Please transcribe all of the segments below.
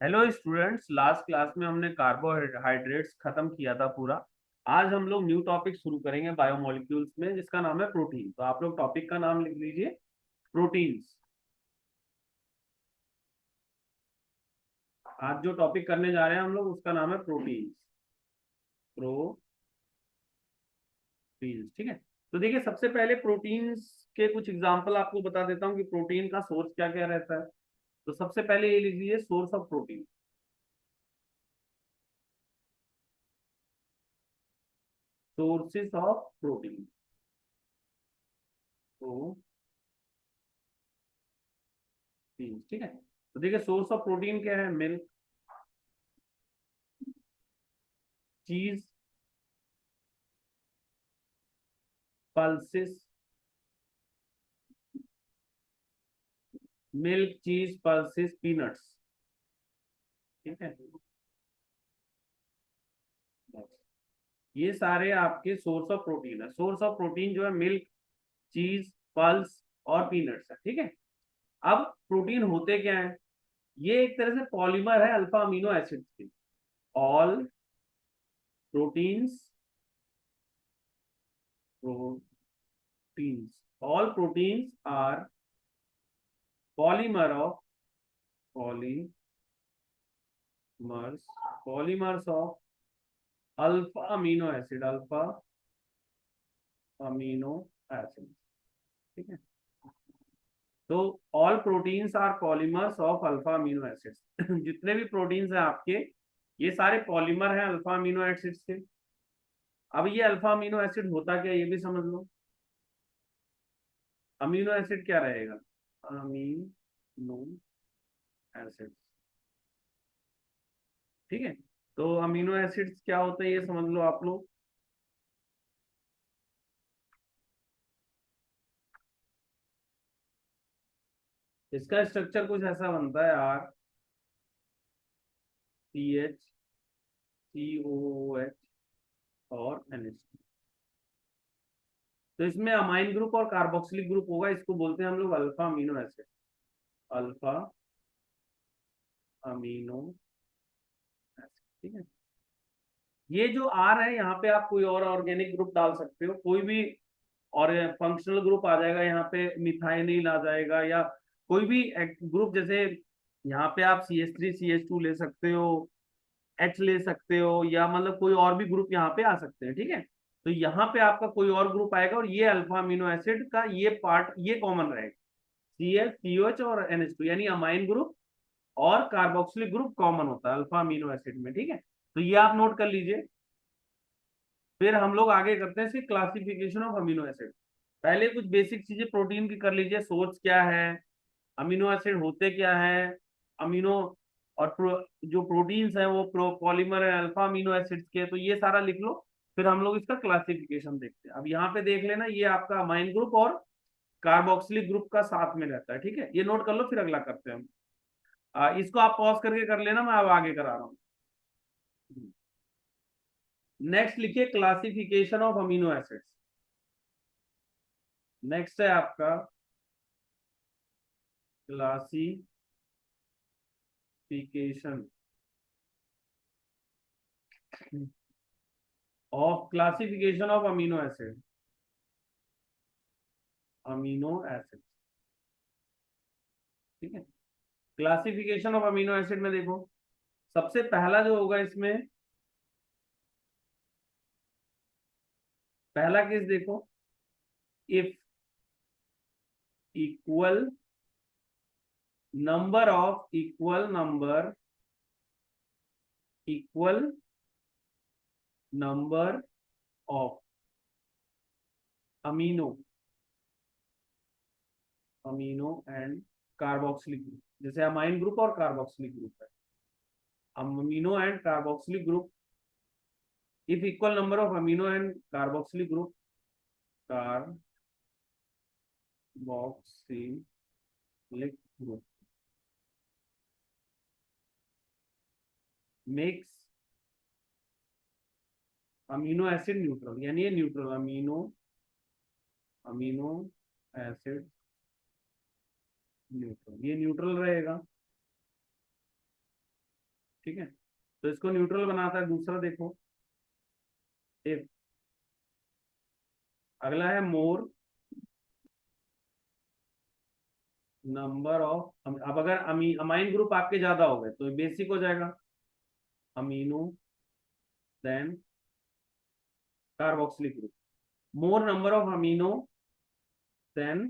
Hello students, last class में हमने carbohydrates खत्म किया था पूरा। आज हम लोग न्यू टॉपिक शुरू करेंगे बायोमोलिक्यूल्स में, जिसका नाम है प्रोटीन। तो आप लोग टॉपिक का नाम लिख लीजिए, प्रोटीन्स। आज जो टॉपिक करने जा रहे हैं हम लोग, उसका नाम है प्रोटीन्स। प्रोटीन्स, ठीक है। तो देखिए, सबसे पहले प्रोटीन्स के कुछ एग्जांपल आपको बता देता हूँ कि प्रोटीन का सोर्स क्या क्या रहता है। तो सबसे पहले ये लिख लीजिए, source of protein. Sources of protein. Protein, ठीक है। तो देखिए, सोर्स ऑफ प्रोटीन क्या है? मिल्क, चीज, पल्सेस। मिल्क, चीज, पल्सेस, पीनट्स, ठीक है। ये सारे आपके सोर्स ऑफ प्रोटीन है। सोर्स ऑफ प्रोटीन जो है मिल्क, चीज, पल्स और पीनट्स है, ठीक है। अब प्रोटीन होते क्या है? ये एक तरह से पॉलीमर है अल्फा अमीनो एसिड्स के। All proteins, proteins, all proteins are polymer of, polymers, polymers of alpha amino acid, alpha amino acid, ठीक है। तो all proteins are polymers of alpha amino acids. जितने भी प्रोटीन्स हैं आपके, ये सारे पॉलीमर हैं अल्फा अमीनो एसिड्स के। अब ये अल्फा अमीनो एसिड होता क्या, ये भी समझ लो। अमीनो एसिड क्या रहेगा? अमीनो एसिड, ठीक है। तो अमीनो एसिड्स क्या होता है, ये समझ लो आप लोग। इसका स्ट्रक्चर कुछ ऐसा बनता है, आर सी एच, सी ओ एच और एन एच। तो इसमें अमाइन ग्रुप और कार्बोक्सिलिक ग्रुप होगा, इसको बोलते हैं हम लोग alpha amino acid. Alpha amino acid, ठीक है। ये जो आर है, यहाँ पे आप कोई और ऑर्गेनिक ग्रुप डाल सकते हो, कोई भी। और फंक्शनल ग्रुप आ जाएगा यहाँ पे, मिथाइनिल आ जाएगा, या कोई भी ग्रुप। जैसे यहाँ पे आप CH3 CH2 ले सकते हो, H ले सकते हो, या मतलब कोई और भी ग्रुप यहाँ पे आ सकते हैं, ठीक है। तो यहाँ पे आपका कोई और ग्रुप आएगा, और ये अल्फा अमीनो एसिड का ये पार्ट ये कॉमन रहेगा। CH, COH और NH2, यानी अमाइन ग्रुप और कार्बोक्सिलिक ग्रुप कॉमन होता है अल्फा अमीनो एसिड में, ठीक है। तो ये आप नोट कर लीजिए। फिर हम लोग आगे करते हैं इसकी क्लासिफिकेशन ऑफ अमीनो एसिड। पहले कुछ बेसिक चीजें प्रोटीन की कर लीजिए। सोर्स क्या है, अमीनो एसिड होते क्या है, अमीनो और जो प्रोटीन्स हैं वो पॉलीमर है अल्फा अमीनो एसिड्स के, तो ये सारा लिख लो। फिर हम लोग इसका क्लासिफिकेशन देखते हैं। अब यहाँ पे देख लेना, ये आपका अमाइन ग्रुप और कार्बोक्सिलिक ग्रुप का साथ में रहता है, ठीक है। ये नोट कर लो, फिर अगला करते हैं हम। इसको आप पॉज करके कर लेना, मैं अब आगे करा रहा हूँ। नेक्स्ट लिखिए, classification of amino acids. Next है आपका classification of amino acid, amino acid, ठीक है। क्लासिफिकेशन ऑफ अमीनो एसिड में देखो, सबसे पहला जो होगा इसमें, पहला केस देखो, if equal equal number of amino amino and carboxylic group, जैसे अमाइन ग्रुप और कार्बोक्सिलिक ग्रुप है। Amino and carboxylic group, if equal number of amino and carboxylic group, carboxylic group makes amino acid neutral, यानी ये neutral, amino amino acid neutral, ये neutral रहेगा। ठीक है, तो इसको न्यूट्रल बनाता है। दूसरा देखो, एक अगला है मोर नंबर ऑफ, अब अगर अमाइन ग्रुप आपके ज्यादा हो गए तो बेसिक हो जाएगा, amino then carboxylic group. More number of amino then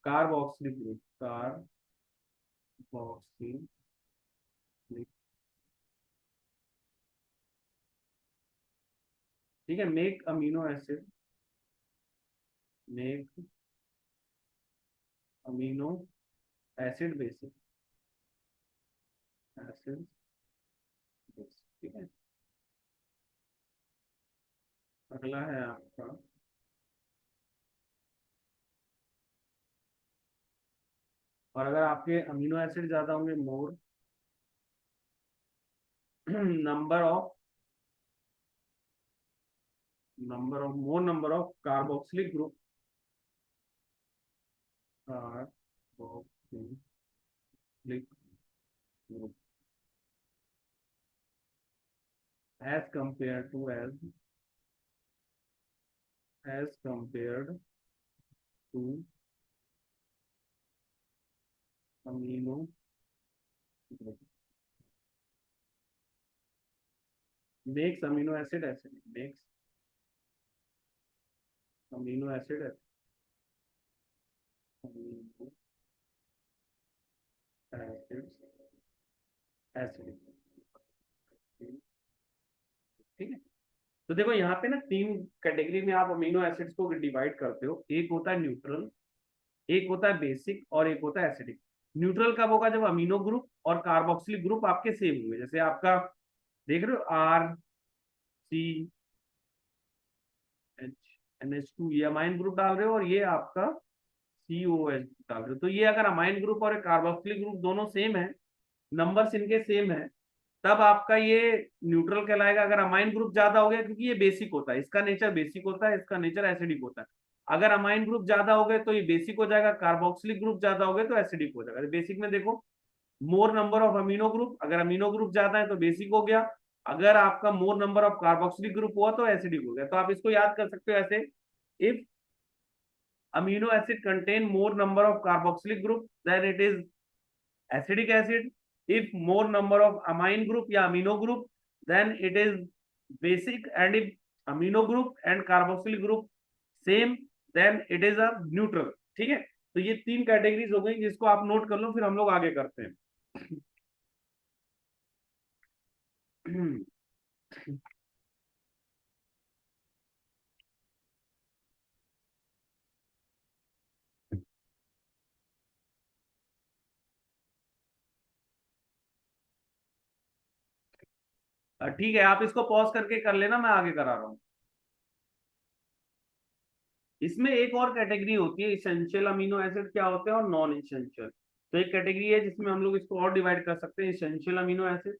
carboxylic group, carboxylic. ठीक है, make amino acid, make amino acid basic, acid basic. ठीक है, अगला है आपका, और अगर आपके अमीनो एसिड ज्यादा होंगे, more number of, more number of carboxylic group, carboxylic group as compare to, as compared to amino group, makes amino acid acid, makes amino acid amino acid acid. ठीक है, तो देखो यहाँ पे ना तीन कैटेगरी में आप अमीनो एसिड्स को डिवाइड करते हो। एक होता है न्यूट्रल, एक होता है बेसिक, और एक होता है एसिडिक। न्यूट्रल कब होगा? जब अमीनो ग्रुप और कार्बोक्सिलिक ग्रुप आपके सेम होंगे। जैसे आपका देख रहे हो RCH NH2, ये अमाइन ग्रुप डाल रहे हो, और ये आपका COH डाल रहे हो। तो ये अगर अमाइन ग्रुप और कार्बोक्सिलिक ग्रुप दोनों सेम है, नंबर्स इनके सेम है, तब आपका ये न्यूट्रल कहलाएगा। अगर अमाइन ग्रुप ज्यादा हो गया, क्योंकि ये बेसिक होता है, इसका नेचर बेसिक होता है, इसका नेचर एसिडिक होता है। अगर अमाइन ग्रुप ज्यादा हो गए तो ये बेसिक हो जाएगा, कार्बोक्सिलिक ग्रुप ज्यादा हो गए तो एसिडिक हो जाएगा। बेसिक में देखो, मोर नंबर ऑफ अमीनो ग्रुप, अगर अमीनो ग्रुप ज्यादा है तो बेसिक हो गया। अगर आपका मोर नंबर ऑफ कार्बोक्सिलिक ग्रुप हुआ तो एसिडिक हो गया। तो आप इसको याद कर सकते हो ऐसे, if amino acid contain more number of carboxylic group then it is acidic acid. If more number of amine group या amino group, then it is basic. And if amino group and carboxylic group same, then it is a neutral. ठीक है, तो ये तीन categories हो गई, जिसको आप नोट कर लो, फिर हम लोग आगे करते हैं। ठीक है, आप इसको पॉज करके कर लेना, मैं आगे करा रहा हूँ। इसमें एक और कैटेगरी होती है, इसेंशियल अमीनो एसिड क्या होते हैं और नॉन इसेंशियल। तो एक कैटेगरी है जिसमें हम लोग इसको और डिवाइड कर सकते हैं, इसेंशियल अमीनो एसिड,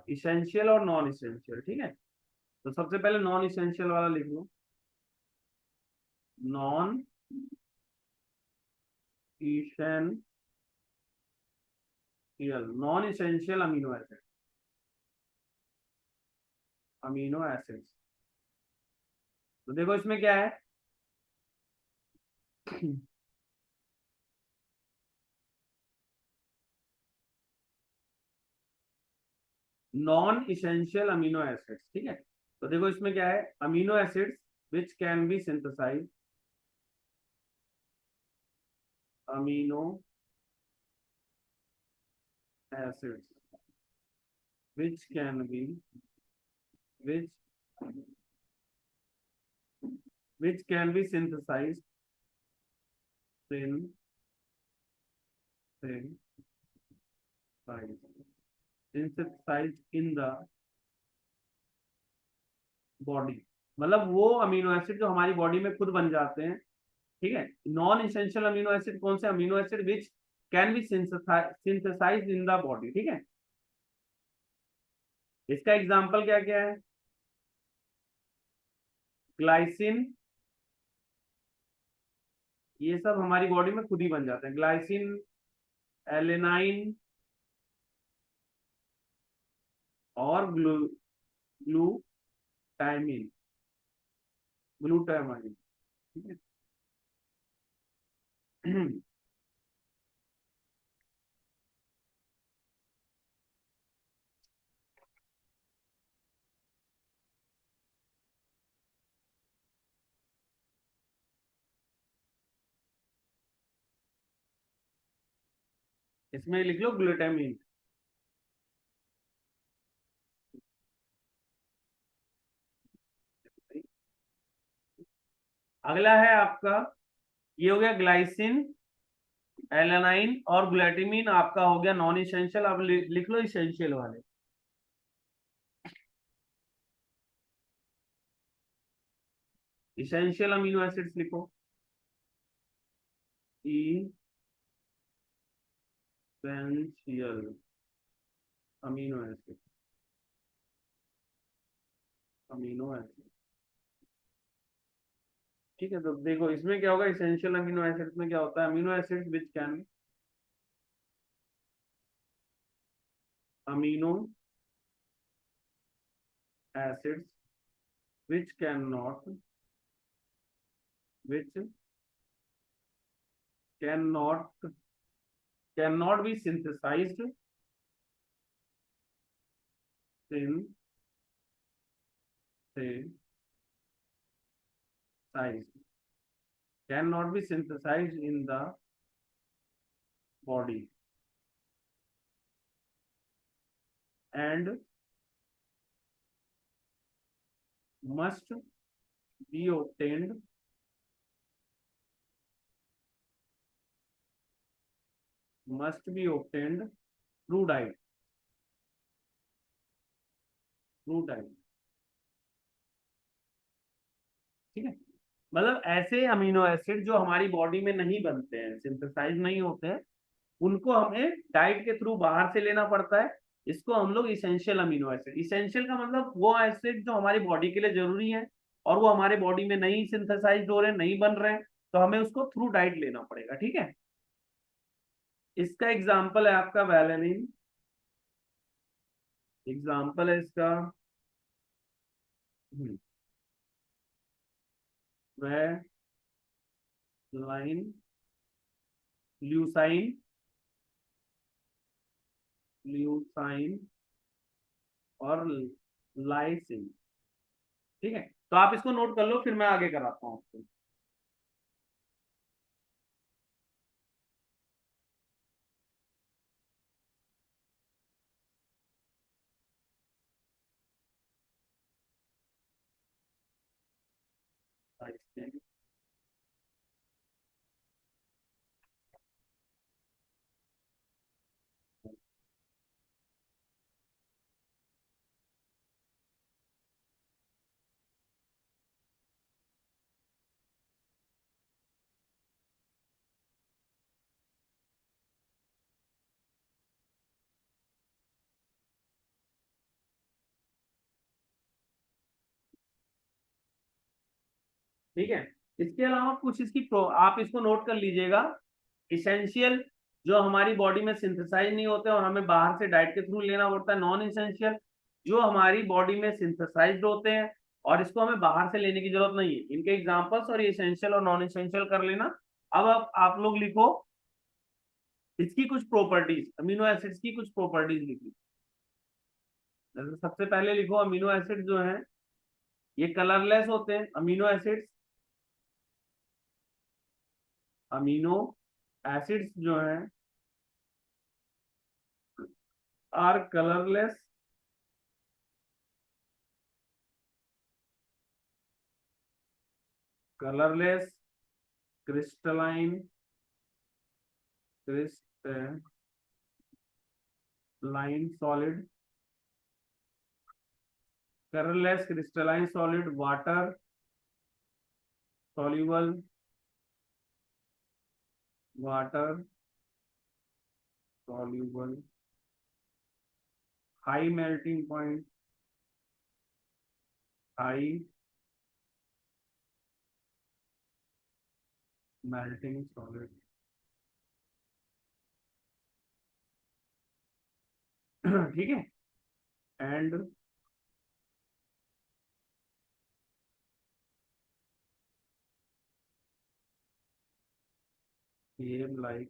इसेंशियल और नॉन इसेंशियल। ठीक है, तो सबसे पहले नॉन इसेंशियल वाला लिख लो, non essential, non essential amino acid, amino acids. तो देखो इसमें क्या है, नॉन इसेंशियल अमीनो एसिड्स। ठीक है, तो देखो इसमें क्या है, amino acids which can be synthesize, amino acids which can be, which which can be synthesize synthesized in the body. मतलब वो अमीनो एसिड जो हमारी बॉडी में खुद बन जाते हैं। ठीक है, नॉन इसेंशियल अमीनो एसिड कौन से? Amino acid which can be synthesize in the body. ठीक है, इसका एग्जांपल क्या क्या है, ग्लाइसिन, ये सब हमारी बॉडी में खुद ही बन जाते हैं। ग्लाइसिन एलेनाइन और ग्लूटामाइन, ग्लूटामाइन, ठीक है। इसमें लिख लो ग्लूटामाइन। अगला है आपका, ये हो गया ग्लाइसिन, एलानाइन और ग्लूटामिन आपका हो गया नॉन इसेंशियल। अब लिख लो इसेंशियल वाले। इसेंशियल अमीनो एसिड्स लिखो। Essential amino acid, amino acid, ठीक है। तो देखो इसमें क्या होगा, इसेंशियल अमीनो एसिड्स में क्या होता है, amino acids which can, amino acids which can not, which can not, can not be synthesized, synthesized, can not be synthesized in the body and must be obtained, must be obtained through diet, through diet, ठीक है। मतलब ऐसे amino acid जो हमारी body में नहीं बनते हैं, सिंथेसाइज नहीं होते हैं, उनको हमें डाइट के थ्रू बाहर से लेना पड़ता है। इसको हम लोग इसेंशियल अमीनो एसिड, इसेंशियल का मतलब वो एसिड जो हमारी बॉडी के लिए जरूरी है और वो हमारे बॉडी में नहीं सिंथेसाइज हो रहे, नहीं बन रहे हैं, तो हमें उसको थ्रू डाइट लेना पड़ेगा, ठीक है। इसका एग्जाम्पल है आपका वैलेनिन, एग्जाम्पल है इसका वैलाइन, ल्यूसाइन, ल्यूसाइन और लाइसिन, ठीक है। तो आप इसको नोट कर लो, फिर मैं आगे कराता हूँ आपको। लाइसिन, ठीक है। इसके अलावा कुछ इसकी आप इसको नोट कर लीजिएगा। इसेंशियल जो हमारी बॉडी में सिंथेसाइज नहीं होते और हमें बाहर से डाइट के थ्रू लेना पड़ता है। नॉन इसेंशियल जो हमारी बॉडी में सिंथेसाइज होते हैं और इसको हमें बाहर से लेने की जरूरत नहीं है। इनके एग्जांपल्स और इसेंशियल और नॉन इसेंशियल कर लेना। अब आप लोग लिखो इसकी कुछ प्रॉपर्टीज, अमीनो एसिड्स की कुछ प्रॉपर्टीज लिखी। जैसे सबसे पहले लिखो अमीनो एसिड जो है ये कलरलेस होते हैं। अमीनो एसिड्स, अमीनो एसिड्स जो हैं are colourless, colourless crystalline, crystalline solid, colourless crystalline solid, water soluble, water soluble, high melting point, high melting solid, ठीक है। एंड बिहेव लाइक,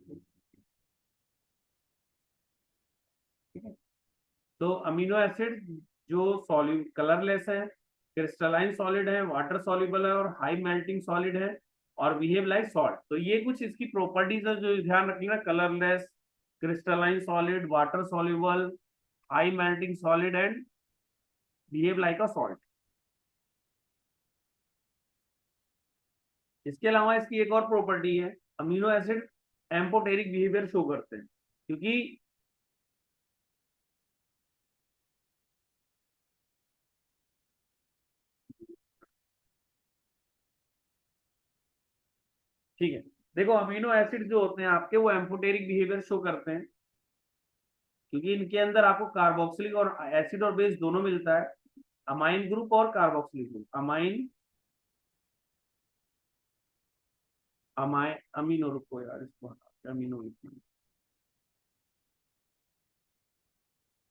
ठीक है। तो अमीनो एसिड जो सॉल्यूट कलरलेस है, क्रिस्टलाइन सॉलिड है, वाटर सॉल्युबल है और हाई मेल्टिंग सॉलिड है और बिहेव लाइक सॉल्ट। तो ये कुछ इसकी प्रॉपर्टीज है जो ध्यान रखना, colourless, crystalline solid, water soluble, high melting solid and behave like a salt. इसके अलावा इसकी एक और प्रॉपर्टी है, amino acid amphoteric behaviour show करते हैं, क्योंकि ठीक है, देखो अमीनो एसिड जो होते हैं आपके वो एम्फोटेरिक बिहेवियर शो करते हैं क्योंकि इनके अंदर आपको कार्बोक्सिलिक और एसिड और बेस दोनों मिलता है, अमाइन ग्रुप और carboxylic group, amine amine amino, रुको यार इसको हटा के अमीनो लिखना है।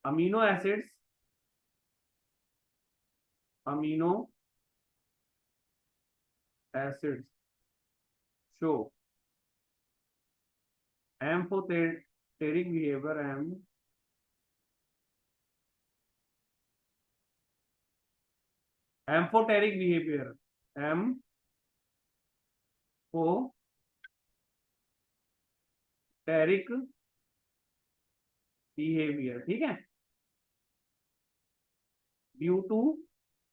Amino acids, amino acids show amphoteric behaviour, amphoteric behaviour, amphoteric behaviour, ठीक है, due to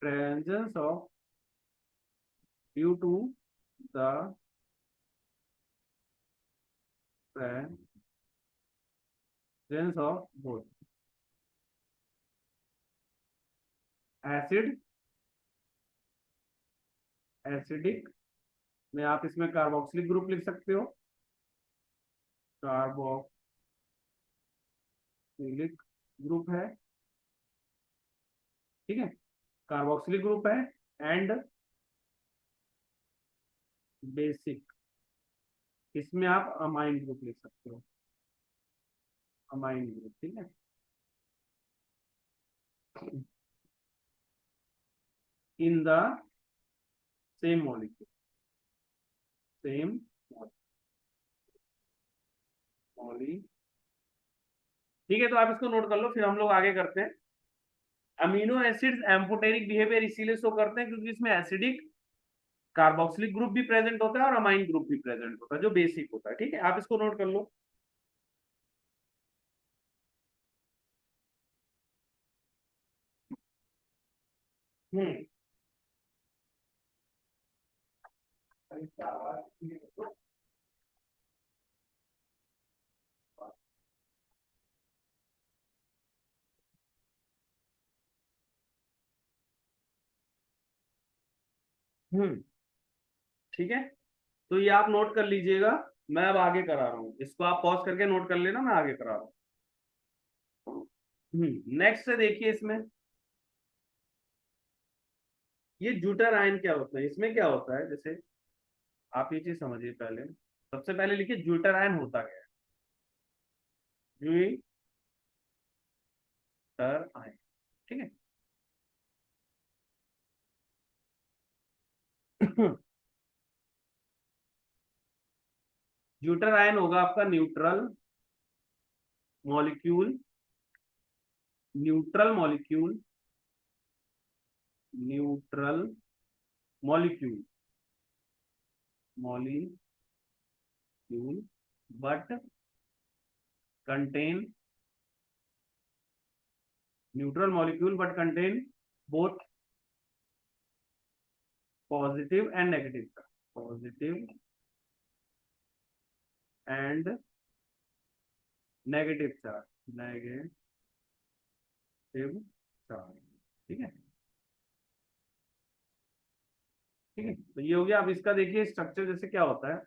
presence of, due to the presence of both acid, acidic में आप इसमें कार्बोक्सिलिक ग्रुप लिख सकते हो, कार्बोक्सिलिक ग्रुप है, ठीक है, कार्बोक्सिलिक ग्रुप है एंड बेसिक, इसमें आप अमाइन ग्रुप लिख सकते हो, अमाइन ग्रुप, ठीक है। In the same molecule, same Molly, ठीक है। तो आप इसको नोट कर लो, फिर हम लोग आगे करते हैं। अमीनो एसिड्स एम्फोटेरिक बिहेवियर इसीलिए शो करते हैं क्योंकि इसमें एसिडिक कार्बोक्सिलिक ग्रुप भी प्रेजेंट होता है और अमाइन ग्रुप भी प्रेजेंट होता है जो बेसिक होता है, ठीक है। आप इसको नोट कर लो। हम्म हम्म ठीक है, तो ये आप नोट कर लीजिएगा। मैं अब आगे करा रहा हूँ, इसको आप पॉज करके नोट कर लेना, मैं आगे करा रहा हूँ। नेक्स्ट से देखिए, इसमें ये जूटर आयन क्या होता है, इसमें क्या होता है, जैसे आप ये चीज समझिए पहले, सबसे पहले लिखिए जूटर आयन होता क्या है, जूटर आयन, ठीक है। जूटर आयन होगा आपका neutral molecule, neutral molecule, neutral molecule, molecule but contain, neutral molecule but contain both positive and negative charge, positive and negative charge, negative charge, ठीक है, ठीक है। तो ये हो गया। अब इसका देखिए स्ट्रक्चर जैसे क्या होता है,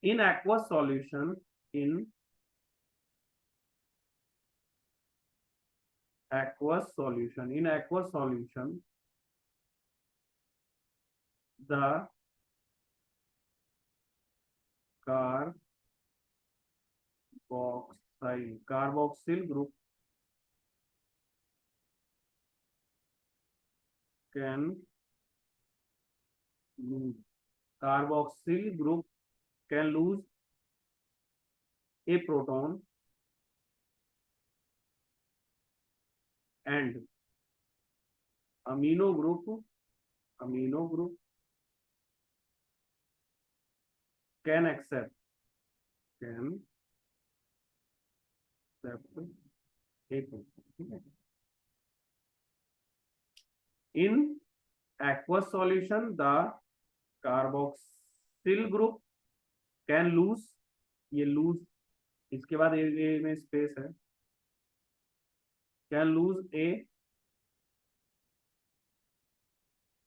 in aqueous solution, in aqueous solution, in aqueous solution the carboxyl group can lose, carboxyl group can lose a proton and amino group, amino group can accept, can accept a proton, ठीक है। इन aqueous solution the carboxyl group can lose, ये lose, इसके बाद ए में space है, can lose a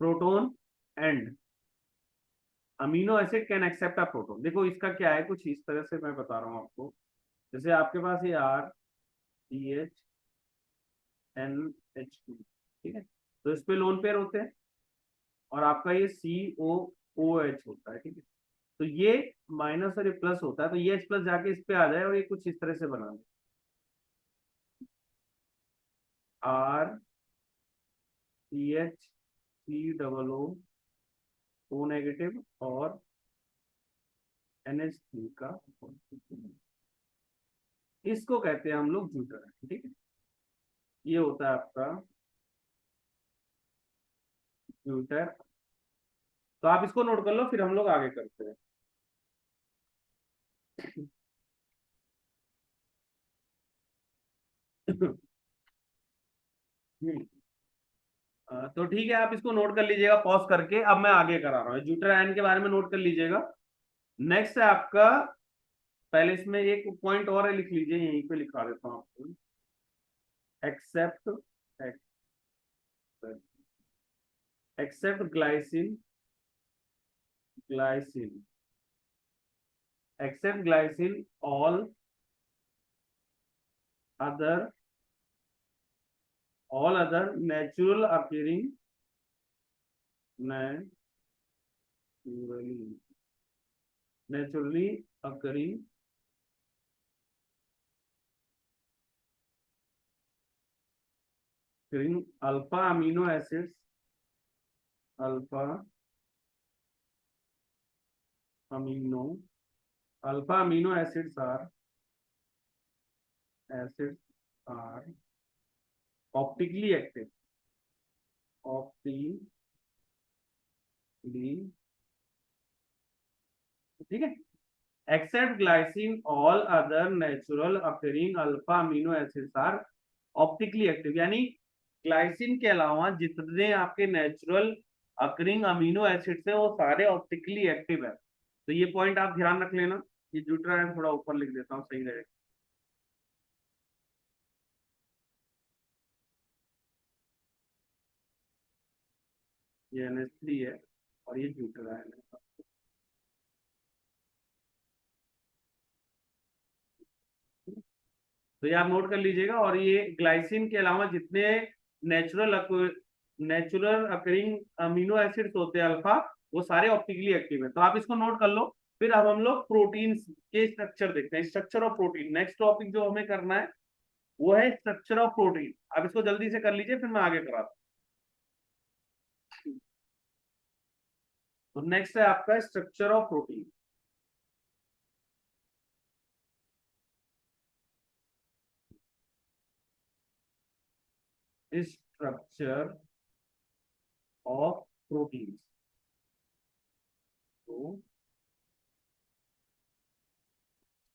proton and amino acid can accept a proton. देखो इसका क्या है, कुछ इस तरह से मैं बता रहा हूँ आपको। जैसे आपके पास ये RCH NH2, ठीक है, तो इस पे लोन पेयर होते हैं और आपका ये COOH होता है, ठीक है। तो ये माइनस और ये प्लस होता है, तो ये H प्लस जाके इस पे आ जाए और ये कुछ इस तरह से बना दे, RCH3OO नेगेटिव और NH3 का, इसको कहते हैं हम लोग ज्यूटर, ठीक है। ये होता है आपका ज्यूटर। तो आप इसको नोट कर लो, फिर हम लोग आगे करते हैं। तो ठीक है, आप इसको नोट कर लीजिएगा पॉज करके। अब मैं आगे करा रहा हूँ, ज्यूटर आयन के बारे में नोट कर लीजिएगा। नेक्स्ट है आपका, पहले इसमें एक पॉइंट और है, लिख लीजिए, यहीं पे लिखा देता हूँ आपको। Except, except glycine, glycine except glycine other all other naturally occurring alpha amino acids, alpha amino acids are optically active, optically, ठीक है। Except glycine all other natural occurring alpha amino acids are optically active, यानी glycine के अलावा जितने आपके natural occurring amino acids है वो सारे ऑप्टिकली एक्टिव है। तो ये पॉइंट आप ध्यान रख लेना। ये ज्यूटरायन थोड़ा ऊपर लिख देता हूँ, सही रहेगा। ये NH3 है और ये ज्यूटरायन है, तो ये आप नोट कर लीजिएगा। और ये ग्लाइसिन के अलावा जितने natural natural occurring amino acids होते हैं अल्फा, वो सारे ऑप्टिकली एक्टिव है। तो आप इसको नोट कर लो। फिर अब हम लोग प्रोटीन्स के स्ट्रक्चर देखते हैं, structure of protein. Next topic जो हमें करना है वो है स्ट्रक्चर ऑफ प्रोटीन। आप इसको जल्दी से कर लीजिए, फिर मैं आगे कराता हूँ। तो नेक्स्ट है आपका structure of protein. Structure of protein, तो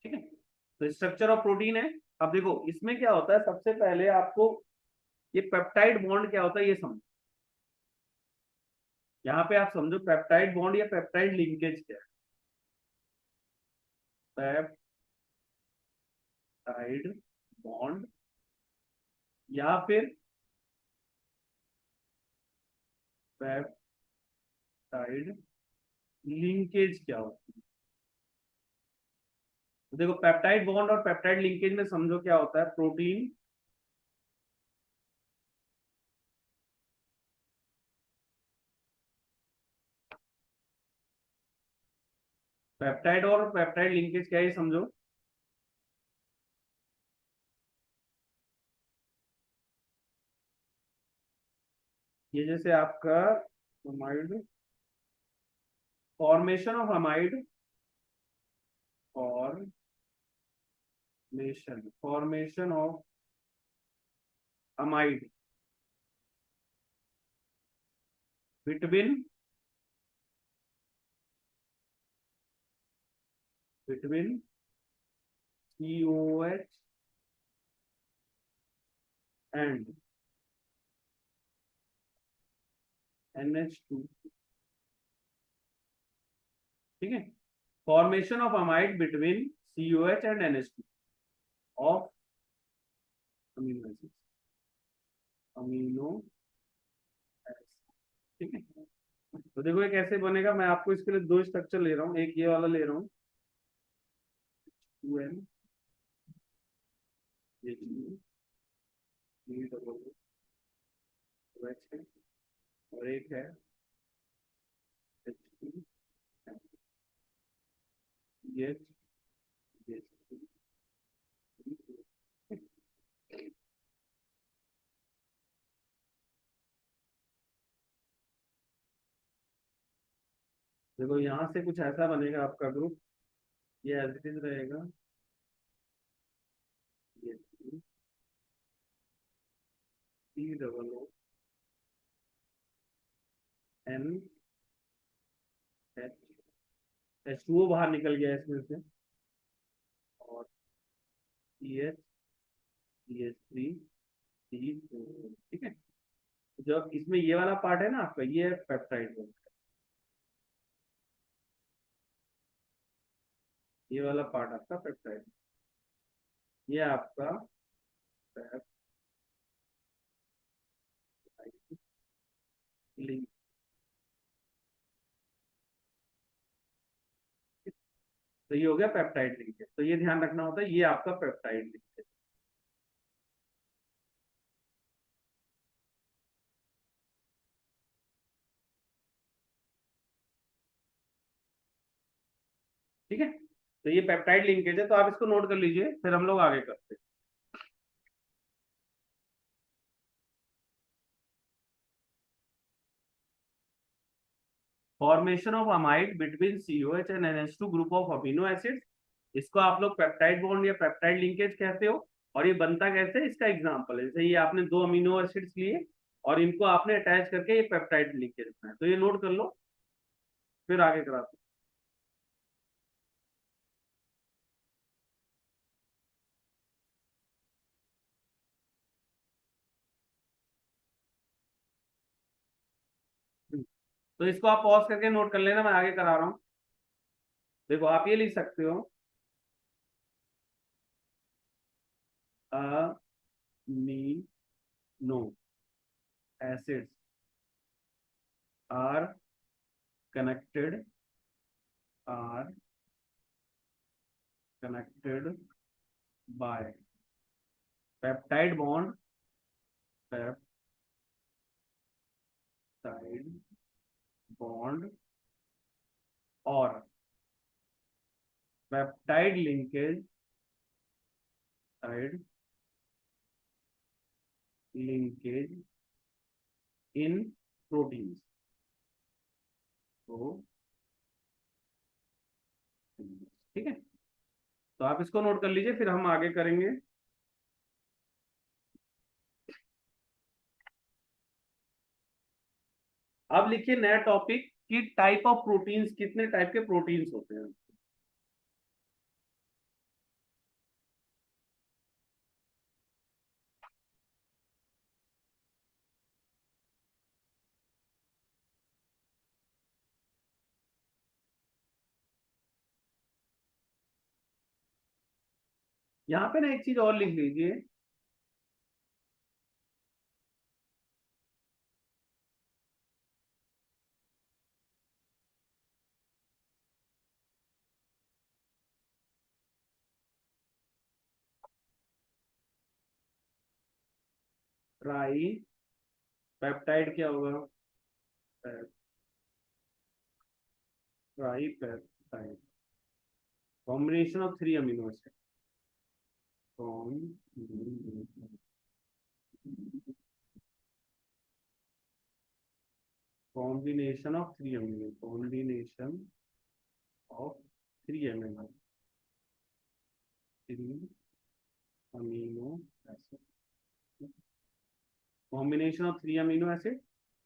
ठीक है, तो स्ट्रक्चर ऑफ प्रोटीन है। अब देखो इसमें क्या होता है, सबसे पहले आपको ये पेप्टाइड बॉन्ड क्या होता है ये समझो। यहाँ पे आप समझो पेप्टाइड बॉन्ड या पेप्टाइड लिंकेज क्या है। पेप्टाइड बॉन्ड या फिर पेप्टाइड लिंकेज क्या होता है। तो देखो पेप्टाइड बॉन्ड और पेप्टाइड लिंकेज में समझो क्या होता है। प्रोटीन पेप्टाइड और पेप्टाइड लिंकेज क्या है ये समझो। ये जैसे आपका amide, formation of amide, formation of amide between between COH and NH2। ठीक है, formation of amide between COH and NH2 of amino acid, amino acid. ठीक है, तो देखो ये कैसे बनेगा, मैं आपको इसके लिए दो स्ट्रक्चर ले रहा हूँ, एक ये वाला ले रहा हूँ 2N, ये OH है, और एक है H2, ये देखो यहाँ से कुछ ऐसा बनेगा आपका ग्रुप, ये एज इट इज रहेगा, ये CONH, H2O बाहर निकल गया इसमें से, और CH3, ठीक है। जब इसमें ये वाला पार्ट है ना आपका, ये पेप्टाइड, ये वाला पार्ट आपका पेप्टाइड, ये आपका लिंक। तो ये हो गया पेप्टाइड लिंकेज, तो ये ध्यान रखना होता है, ये आपका पेप्टाइड लिंकेज। ठीक है, तो ये पेप्टाइड लिंकेज है, तो आप इसको नोट कर लीजिए, फिर हम लोग आगे करते हैं। Formation of amide between COH and NH2 group of amino acid, इसको आप लोग पेप्टाइड बॉन्ड या पेप्टाइड लिंकेज कहते हो। और ये बनता कैसे है, इसका एग्जांपल है, जैसे ये आपने दो अमीनो एसिड्स लिए और इनको आपने अटैच करके ये पेप्टाइड लिंकेज बनाया, तो ये नोट कर लो, फिर आगे कराते हैं। तो इसको आप पॉज करके नोट कर लेना, मैं आगे करा रहा हूँ। देखो आप ये लिख सकते हो, amino acids are connected are connected by peptide bond, peptide bond और peptide linkage, peptide linkage in proteins. तो ठीक है, तो आप इसको नोट कर लीजिए, फिर हम आगे करेंगे। अब लिखिए नया टॉपिक कि टाइप ऑफ प्रोटीन्स, कितने टाइप के प्रोटीन्स होते हैं। यहाँ पे ना एक चीज और लिख लीजिए, ट्राई पेप्टाइड क्या होगा, try peptide, combination of three amino acid, combination of three amino, combination of three amino, three amino acid, combination of three amino acid.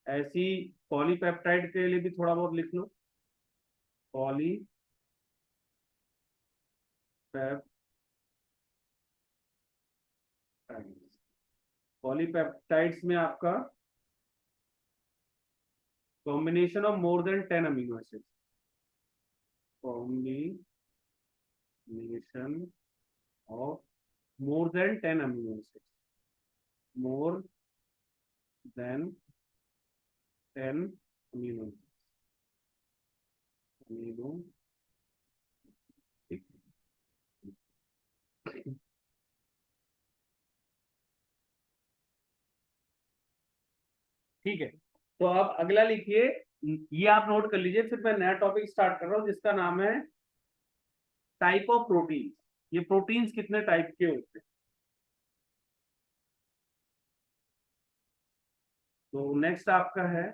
ऐसी पॉलीपेप्टाइड के लिए भी थोड़ा बहुत लिख लो, पॉलीपेप्टाइड, पॉलीपेप्टाइड्स में आपका combination of more than 10 amino acid, combination of more than 10 amino acid, more than 10 amino amino, ठीक है। तो आप अगला लिखिए, ये आप नोट कर लीजिए, फिर मैं नया टॉपिक स्टार्ट कर रहा हूँ जिसका नाम है टाइप ऑफ प्रोटीन। ये प्रोटीन्स कितने टाइप के होते हैं। तो नेक्स्ट आपका है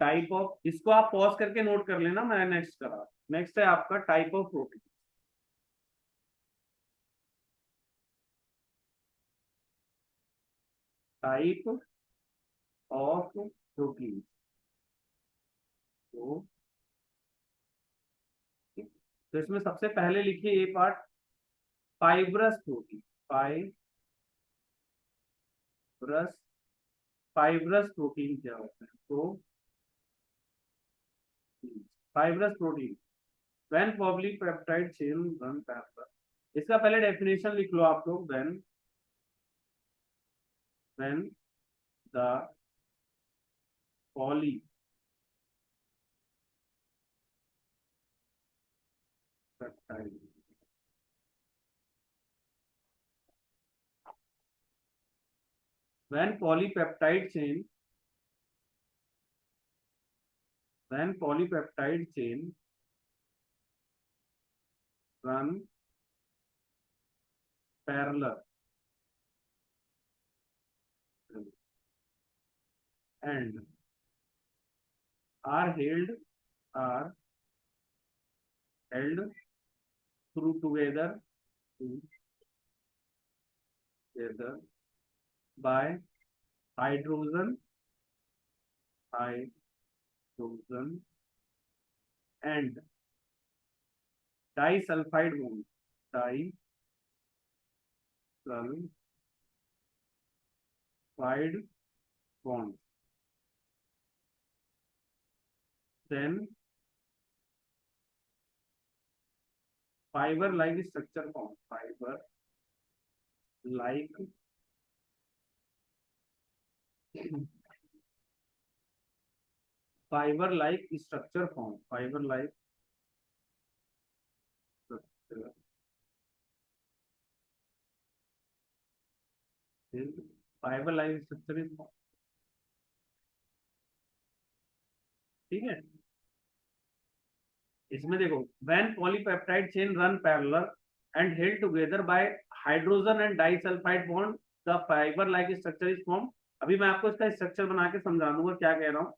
टाइप ऑफ, इसको आप पॉज करके नोट कर लेना, मैं नेक्स्ट कर रहा हूँ। नेक्स्ट है आपका type of protein, type of protein. तो इसमें सबसे पहले लिखिए A part, fibrous protein, fibrous, fibrous protein क्या होता है। तो fibrous protein when polypeptide chain run parallel, इसका पहले डेफिनेशन लिख लो आप लोग, when the polypeptide, when polypeptide chain, when polypeptide chain run parallel and are held, are held through together by hydrogen, hydrogen and disulfide bond, disulfide bond, then fiber like structure form, fiber like fiber like structure form, fiber like structure, fibre like structure is, ठीक है। इसमें देखो, when polypeptide chain run parallel and held together by hydrogen and disulphide bond, the fibre like structure is form. अभी मैं आपको इसका structure बना के समझा दूंगा क्या कह रहा हूँ।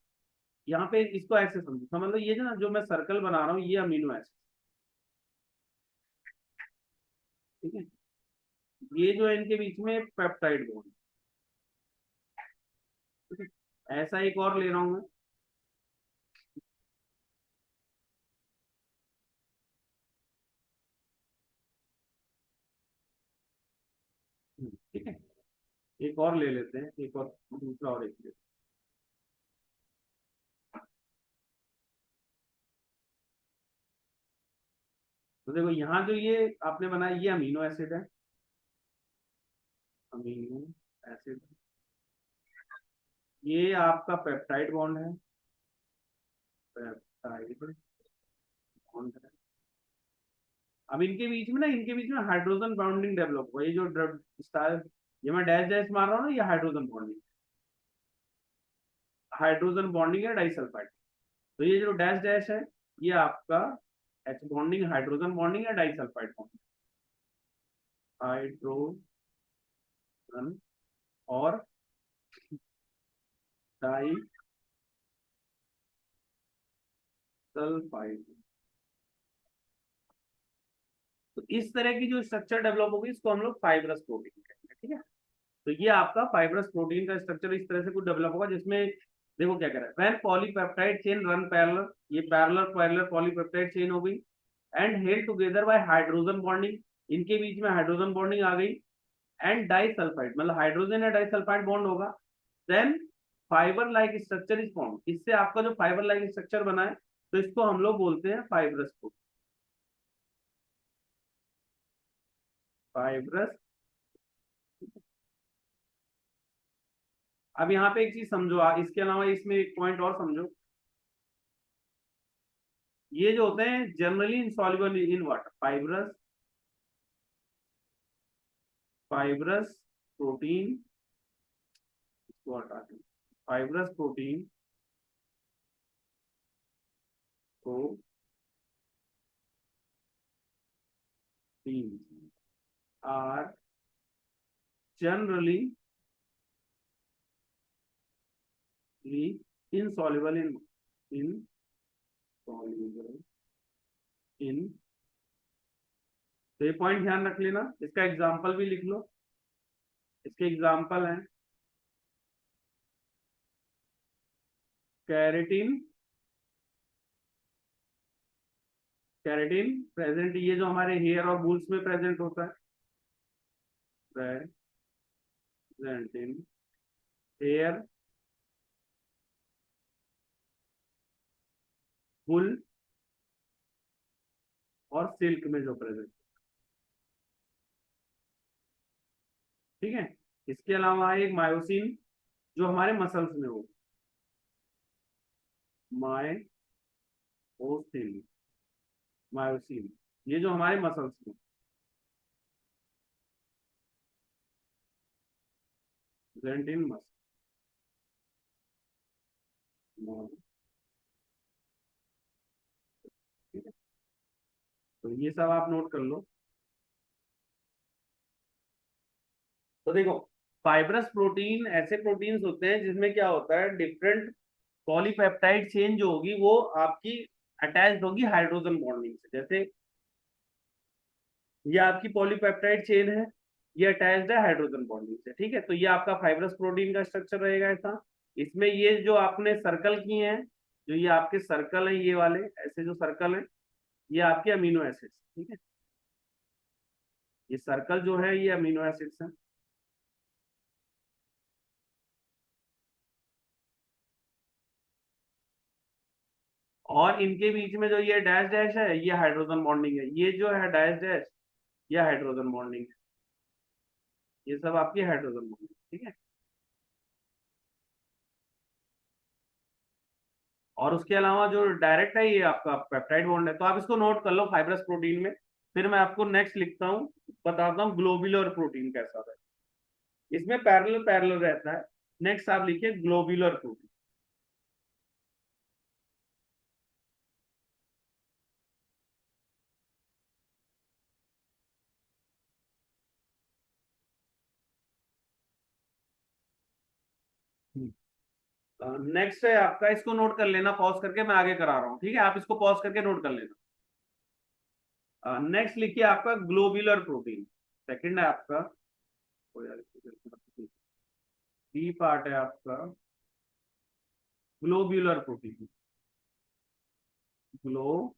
यहाँ पे इसको ऐसे समझो, समझ लो ये जो ना, जो मैं सर्कल बना रहा हूँ ये अमीनो एसिड, ठीक है। ये जो है इनके बीच में पेप्टाइड बॉन्ड, ठीक है। ऐसा एक और ले रहा हूँ मैं, ठीक है। एक और ले लेते हैं, एक और दूसरा और एक ले। तो देखो यहाँ जो ये आपने बनाया ये अमीनो एसिड है, अमीनो एसिड, ये आपका पेप्टाइड बॉन्ड है, पेप्टाइड बॉन्ड है। अब इनके बीच में ना, इनके बीच में हाइड्रोजन बॉन्डिंग डेवलप हुआ, ये जो स्टार, ये मैं डैश डैश मार रहा हूँ ना, ये हाइड्रोजन बॉन्डिंग, हाइड्रोजन बॉन्डिंग है डाइसल्फाइड। तो ये जो डैश डैश है ये आपका एच बॉन्डिंग, हाइड्रोजन बॉन्डिंग है डाइसल्फाइड बॉन्डिंग, हाइड्रोजन और डाई सल्फाइड। तो इस तरह की जो स्ट्रक्चर डेवलप होगी इसको हम लोग फाइब्रस प्रोटीन कहते हैं। ठीक है, तो ये आपका फाइब्रस प्रोटीन का स्ट्रक्चर इस तरह से कुछ डेवलप होगा, जिसमें देखो क्या कह रहा है, when polypeptide chain run parallel, ये पैरेलल पैरेलल पॉलीपेप्टाइड चेन हो गई, and held together by hydrogen bonding, इनके बीच में हाइड्रोजन बॉन्डिंग आ गई, एंड डाइसल्फाइड मतलब हाइड्रोजन या डाइसल्फाइड बॉन्ड होगा, then fibre like structure is form, इससे आपका जो फाइबर लाइक स्ट्रक्चर बना है तो इसको हम लोग बोलते हैं फाइब्रस प्रोटीन। फाइब्रस। अब यहाँ पे एक चीज समझो, इसके अलावा इसमें एक पॉइंट और समझो, ये जो होते हैं generally insoluble in water, fibrous, fibrous protein, इसको हटा दें, fibrous protein are generally insoluble insoluble in, तो ये पॉइंट ध्यान रख लेना, इसका एग्जांपल भी लिख लो, इसके एग्जांपल हैं कैरेटिन, कैरेटिन प्रेजेंट, ये जो हमारे हेयर और बूल्स में प्रेजेंट होता है, प्रेजेंट इन हेयर, बुल और सिल्क में जो प्रेजेंट। ठीक है, इसके अलावा एक मायोसिन जो हमारे मसल्स में हो, मायोसिन, मायोसिन ये जो हमारे मसल्स में, प्रेजेंट इन मसल। तो ये सब आप नोट कर लो। तो देखो, फाइब्रस प्रोटीन ऐसे प्रोटीन्स होते हैं जिसमें क्या होता है, डिफरेंट पॉलीपेप्टाइड चेन जो होगी वो आपकी अटैच्ड होगी हाइड्रोजन बॉन्डिंग से, जैसे ये आपकी पॉलीपेप्टाइड चेन है, ये अटैच्ड है हाइड्रोजन बॉन्डिंग से। ठीक है, तो ये आपका फाइब्रस प्रोटीन का स्ट्रक्चर रहेगा ऐसा। इसमें ये जो आपने सर्कल किए हैं, जो ये आपके सर्कल हैं ये वाले ऐसे जो सर्कल हैं, ये आपके अमीनो एसिड्स। ठीक है, ये सर्कल जो है ये अमीनो एसिड्स हैं, और इनके बीच में जो ये डैश डैश है ये हाइड्रोजन बॉन्डिंग है, ये जो है डैश डैश ये हाइड्रोजन बॉन्डिंग है, ये सब आपकी हाइड्रोजन बॉन्डिंग। ठीक है, और उसके अलावा जो डायरेक्ट है ये आपका पेप्टाइड बॉन्ड है, तो आप इसको नोट कर लो फाइब्रस प्रोटीन में। फिर मैं आपको नेक्स्ट लिखता हूँ, बताता हूँ ग्लोबुलर प्रोटीन कैसा है, इसमें पैरेलल पैरेलल रहता है। नेक्स्ट आप लिखिए ग्लोबुलर प्रोटीन। नेक्स्ट है आपका, इसको नोट कर लेना पॉज करके, मैं आगे करा रहा हूँ। ठीक है, आप इसको पॉज करके नोट कर लेना। नेक्स्ट लिखिए आपका ग्लोबुलर प्रोटीन, सेकंड है आपका, डी पार्ट है आपका ग्लोब्यूलर प्रोटीन, ग्लोब्यूलर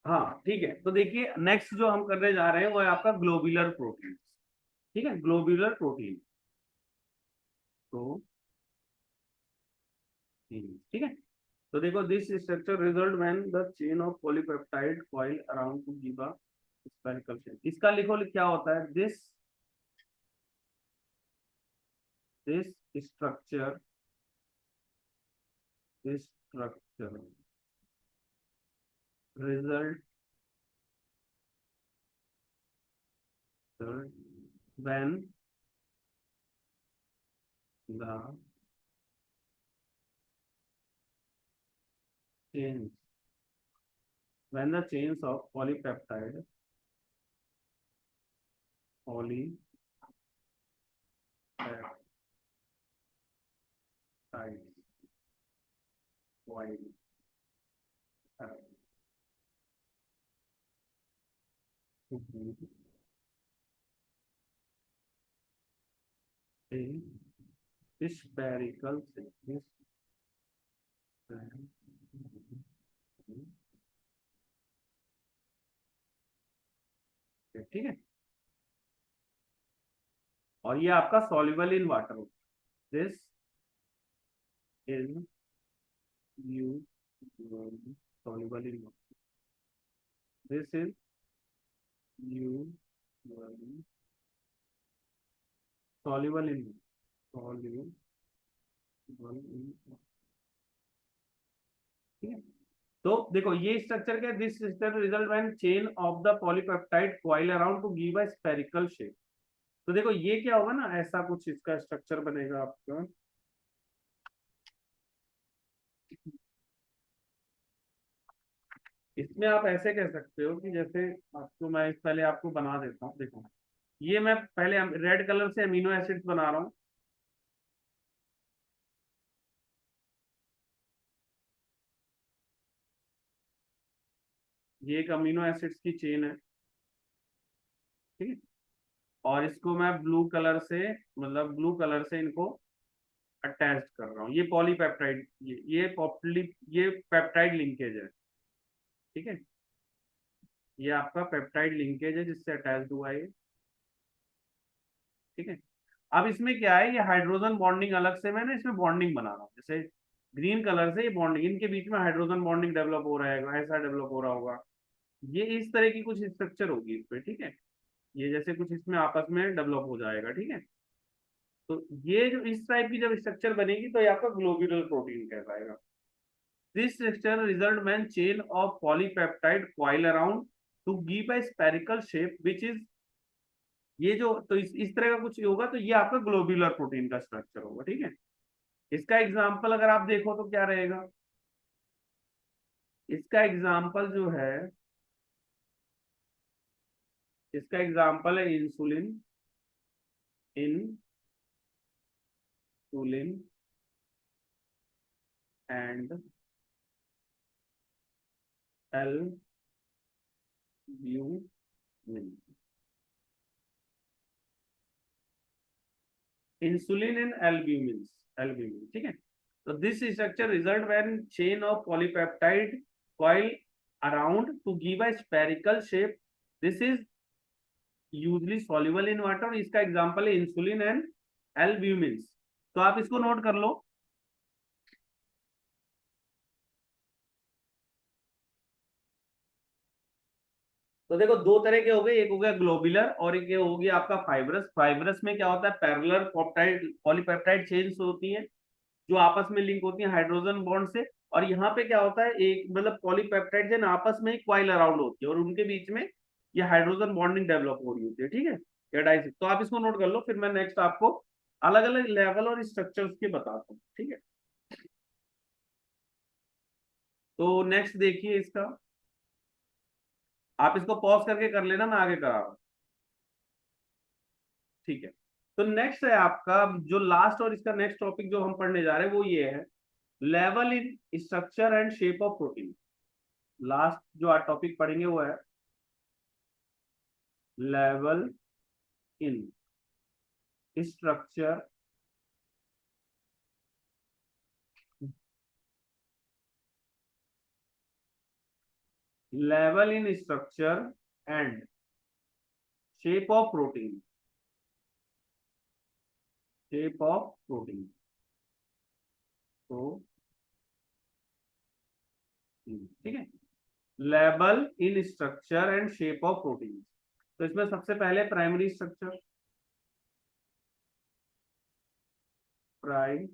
हाँ ठीक है, तो देखिए नेक्स्ट जो हम करने जा रहे हैं वो है आपका ग्लोब्यूलर प्रोटीन। ठीक है, ग्लोब्यूलर प्रोटीन। तो ठीक है, तो देखो this structure result when the chain of polypeptide coil around two give a spherical shape. इसका लिखो क्या होता है, this structure this structure result when the chains when the chains of polypeptide coil have to be a spherical thickness, ठीक है, और ये आपका soluble in water होगा। This is you soluble in water, this is you soluble in soluble in, ठीक है। तो देखो ये स्ट्रक्चर क्या, this structure result when chain of the polypeptide coil around two give a spherical shape. तो देखो ये क्या होगा ना, ऐसा कुछ इसका स्ट्रक्चर बनेगा आपका। इसमें आप ऐसे कह सकते हो कि जैसे आपको मैं पहले आपको बना देता हूँ, देखो ये मैं पहले रेड कलर से अमीनो एसिड्स बना रहा हूँ। ये एक अमीनो एसिड्स की चेन है, ठीक है, और इसको मैं ब्लू कलर से, मतलब ब्लू कलर से इनको अटैच कर रहा हूँ। ये पॉलीपेप्टाइड, ये पेप्टाइड लिंकेज है, ठीक है, ये आपका पेप्टाइड लिंकेज है जिससे अटैच्ड हुआ है ये, ठीक है। अब इसमें क्या है, ये हाइड्रोजन बॉन्डिंग अलग से मैं ना इसमें बॉन्डिंग बना रहा हूँ, जैसे ग्रीन कलर से ये बॉन्डिंग, इनके बीच में हाइड्रोजन बॉन्डिंग डेवलप हो रहा है, ऐसा डेवलप हो रहा होगा। ये इस तरह की कुछ स्ट्रक्चर होगी इस पे, ठीक है, ये जैसे कुछ इसमें आपस में डेवलप हो जाएगा, ठीक है। तो ये जो इस टाइप की जब स्ट्रक्चर बनेगी तो ये आपका ग्लोब्यूलर प्रोटीन कहलाएगा। This structure result man chain of polypeptide coil around two give a spherical shape which is, ये जो तो इस तरह का कुछ होगा, तो ये आपका ग्लोब्यूलर प्रोटीन का स्ट्रक्चर होगा, ठीक है। इसका एग्जाम्पल अगर आप देखो तो क्या रहेगा, इसका एग्जाम्पल जो है, इसका एग्जाम्पल है insulin, insulin and albumin, insulin and albumin, ठीक है। तो this structure result when chain of polypeptide coil around two give a spherical shape, this is usually soluble in water. इसका एग्जांपल है इंसुलिन एंड एल्ब्यूमिन। तो आप इसको note कर लो। तो देखो दो तरह के हो गए, एक हो गया ग्लोबुलर और एक हो गया आपका फाइब्रस। फाइब्रस में क्या होता है, पैरेलल पॉलीपेप्टाइड चेन्स होती हैं जो आपस में लिंक होती हैं हाइड्रोजन बॉन्ड से। और यहाँ पे क्या होता है, एक मतलब पॉलीपेप्टाइड चेन आपस में ही क्वाइल अराउंड होती है और उनके बीच में ये हाइड्रोजन बॉन्डिंग डेवलप हो रही होती है, ठीक है, या डाइसिक। तो आप इसको नोट कर लो, फिर मैं नेक्स्ट आपको अलग अलग लेवल और स्ट्रक्चर्स के बताता हूँ, ठीक है। तो नेक्स्ट देखिए इसका, आप इसको पॉज करके कर लेना, मैं आगे करा रहा हूँ, ठीक है। तो नेक्स्ट है आपका जो लास्ट और इसका नेक्स्ट टॉपिक जो हम पढ़ने जा रहे हैं वो ये है level in structure and shape of protein. Last जो आज टॉपिक पढ़ेंगे वो है level in structure level in structure and shape of protein, shape of protein. तो ठीक है, level in structure and shape of protein. तो इसमें सबसे पहले प्राइमरी स्ट्रक्चर, प्राइमरी।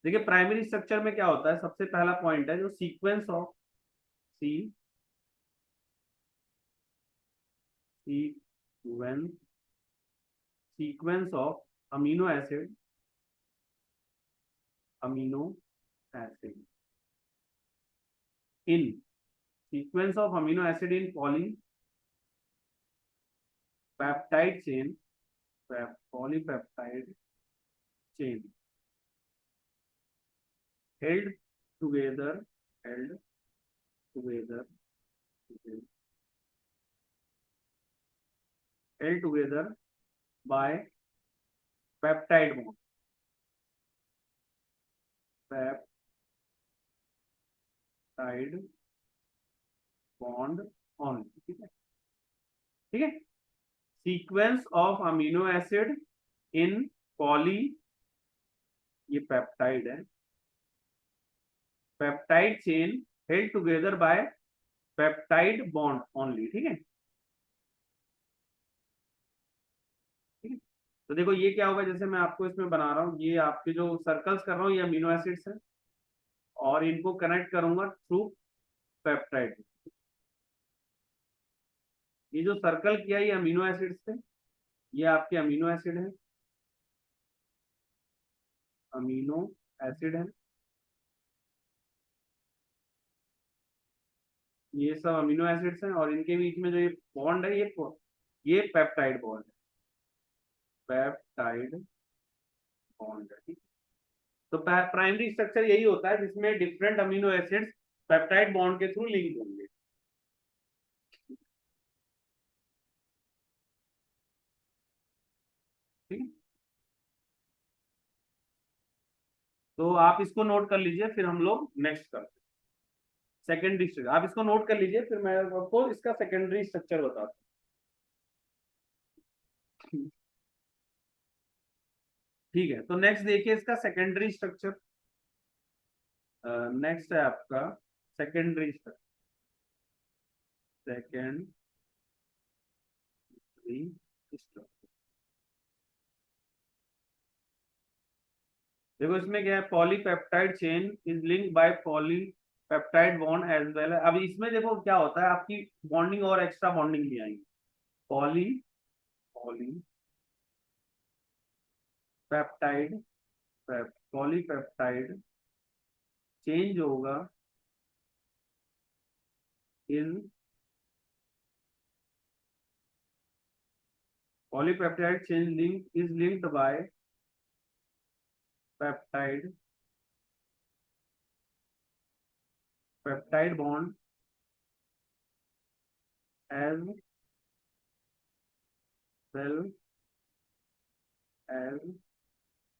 देखिए प्राइमरी स्ट्रक्चर में क्या होता है, सबसे पहला पॉइंट है जो sequence of C sequence sequence of amino acid, amino acid in sequence of amino acid in polypeptide chain, polypeptide chain held together, held together, held together by peptide bond, peptide bond only। ठीक है, ठीक है। Sequence of amino acid in poly, ये peptide है, peptide chain held together bye peptide bond only. ठीक है, ठीक है। तो देखो ये क्या होगा, जैसे मैं आपको इसमें बना रहा हूँ, ये आपके जो सर्कल्स कर रहा हूँ ये अमीनो एसिड्स हैं और इनको कनेक्ट करूंगा थ्रू पेप्टाइड। ये जो सर्कल किया ये अमीनो एसिड से, ये आपके अमीनो एसिड है, अमीनो एसिड है, ये सब अमीनो एसिड्स हैं और इनके बीच में जो ये बॉन्ड है ये पेप्टाइड बॉन्ड है, पेप्टाइड बॉन्ड है। ठीक। तो प्राइमरी स्ट्रक्चर यही होता है जिसमें different amino acids peptide bond के थ्रू लिंक होंगे। ठीक है, तो आप इसको नोट कर लीजिए, फिर हम लोग नेक्स्ट करते हैं सेकेंडरी स्ट्रक्चर। आप इसको नोट कर लीजिए, फिर मैं आपको इसका सेकेंडरी स्ट्रक्चर बताता हूँ। ठीक है, तो नेक्स्ट देखिए इसका सेकेंडरी स्ट्रक्चर। नेक्स्ट है आपका सेकेंडरी स्ट्रक्चर, सेकेंडरी स्ट्रक्चर। देखो इसमें क्या है, polypeptide chain is linked by polypeptide bond as well. अब इसमें देखो क्या होता है, आपकी बॉन्डिंग और एक्स्ट्रा बॉन्डिंग भी आएंगी। पॉली पॉलीपेप्टाइड पॉलीपेप्टाइड चेंज होगा in polypeptide chain link is linked by peptide peptide bond as well as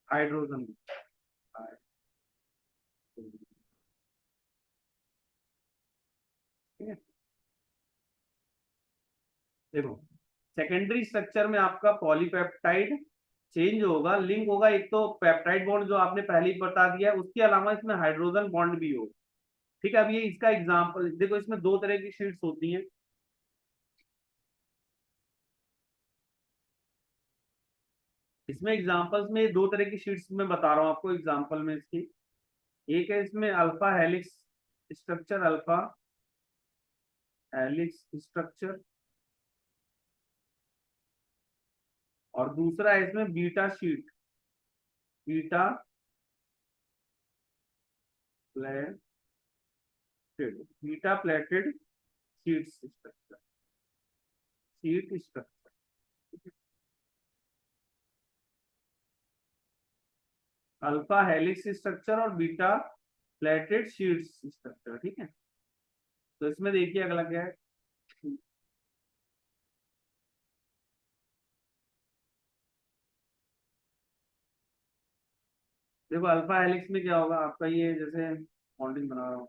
hydrogen. ठीक है, देखो सेकेंडरी स्ट्रक्चर में आपका पॉलीपेप्टाइड चेंज होगा, लिंक होगा, एक तो पेप्टाइड बॉन्ड जो आपने पहले ही बता दिया है, उसके अलावा इसमें हाइड्रोजन बॉन्ड भी होगा। ठीक है, अब ये इसका एग्जांपल देखो, इसमें दो तरह की शीट्स होती हैं। इसमें एग्जांपल्स में दो तरह की शीट्स में बता रहा हूँ आपको एग्जांपल में इसकी। एक है इसमें alpha helix structure, alpha helix structure, और दूसरा है इसमें beta sheet, beta pleated, beta pleated sheet structure, sheet structure. Alpha helix structure और बीटा प्लेटेड शीट स्ट्रक्चर। ठीक है, तो इसमें देखिए अगला क्या है, देखो अल्फा हेलिक्स में क्या होगा आपका, ये जैसे बॉन्डिंग बना रहा हूँ।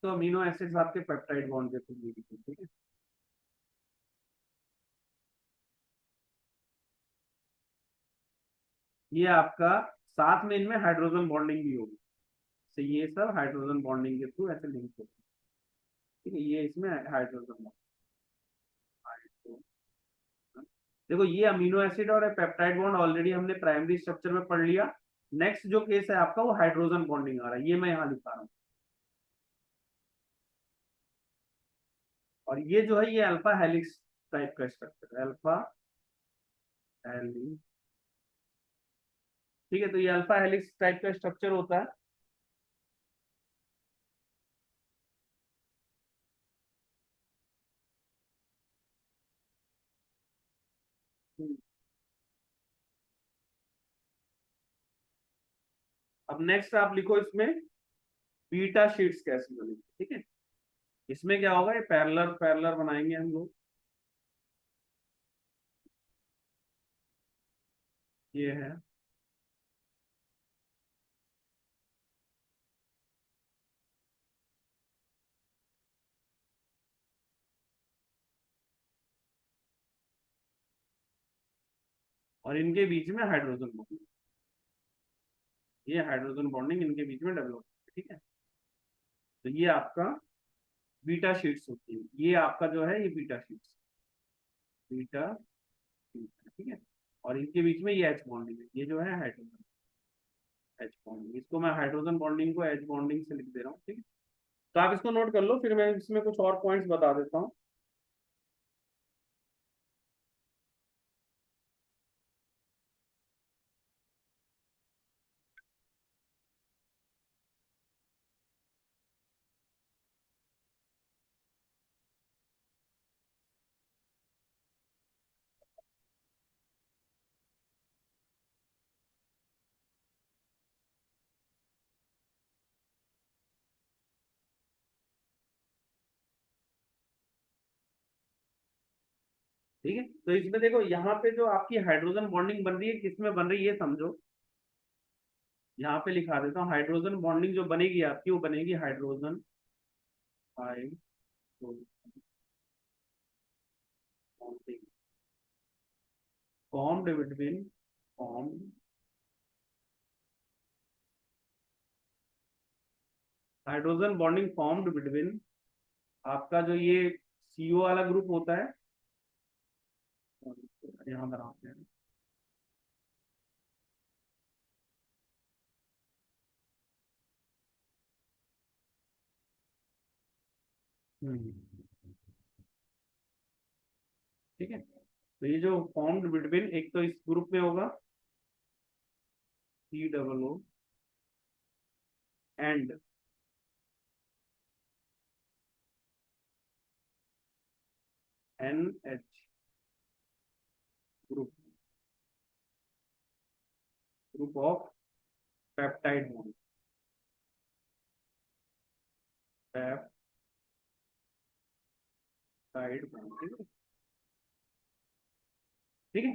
तो अमीनो एसिड्स आपके पेप्टाइड बॉन्ड के थ्रू लिंक है, ठीक है। ये आपका साथ में इनमें हाइड्रोजन बॉन्डिंग भी होगी, तो ये सब हाइड्रोजन बॉन्डिंग के थ्रू ऐसे लिंक होते हैं, ठीक है। ये इसमें हाइड्रोजन बॉन्ड, देखो ये अमीनो एसिड और पेप्टाइड बॉन्ड ऑलरेडी हमने प्राइमरी स्ट्रक्चर में पढ़ लिया। नेक्स्ट जो केस है आपका वो हाइड्रोजन बॉन्डिंग आ रहा है, ये मैं यहाँ लिखा रहा हूँ। और ये जो है ये अल्फा हेलिक्स टाइप का स्ट्रक्चर है, अल्फा हेलिक्स, ठीक है। तो ये अल्फा हेलिक्स टाइप का स्ट्रक्चर होता है। अब नेक्स्ट आप लिखो इसमें बीटा शीट्स कैसे बनेगी, ठीक है। इसमें क्या होगा, ये पैरेलल पैरेलल बनाएंगे हम लोग, ये है। और इनके बीच में हाइड्रोजन बॉन्डिंग, ये हाइड्रोजन बॉन्डिंग इनके बीच में डेवलप, ठीक है। तो ये आपका बीटा शीट्स होती है, ये आपका जो है ये बीटा शीट्स, बीटा शीट्स, ठीक है। और इनके बीच में ये एच बॉन्डिंग है, ये जो है हाइड्रोजन एच बॉन्डिंग, इसको मैं हाइड्रोजन बॉन्डिंग को एच बॉन्डिंग से लिख दे रहा हूँ, ठीक है। तो आप इसको नोट कर लो, फिर मैं इसमें कुछ और पॉइंट्स बता देता हूँ। ठीक है, तो इसमें देखो यहाँ पे जो आपकी हाइड्रोजन बॉन्डिंग बन रही है किसमें बन रही है ये समझो। यहाँ पे लिखा देता हूँ, हाइड्रोजन बॉन्डिंग जो बनेगी आपकी वो बनेगी hydrogen hydrogen bonding formed between, formed hydrogen bonding formed between आपका जो ये सीओ वाला ग्रुप होता है, यहाँ बनाते हैं। हम्म, ठीक है। तो ये जो फॉर्म्ड बिटवीन, एक तो इस ग्रुप में होगा C double O and N H group, group of peptide bond, peptide bond, ठीक है, ठीक है।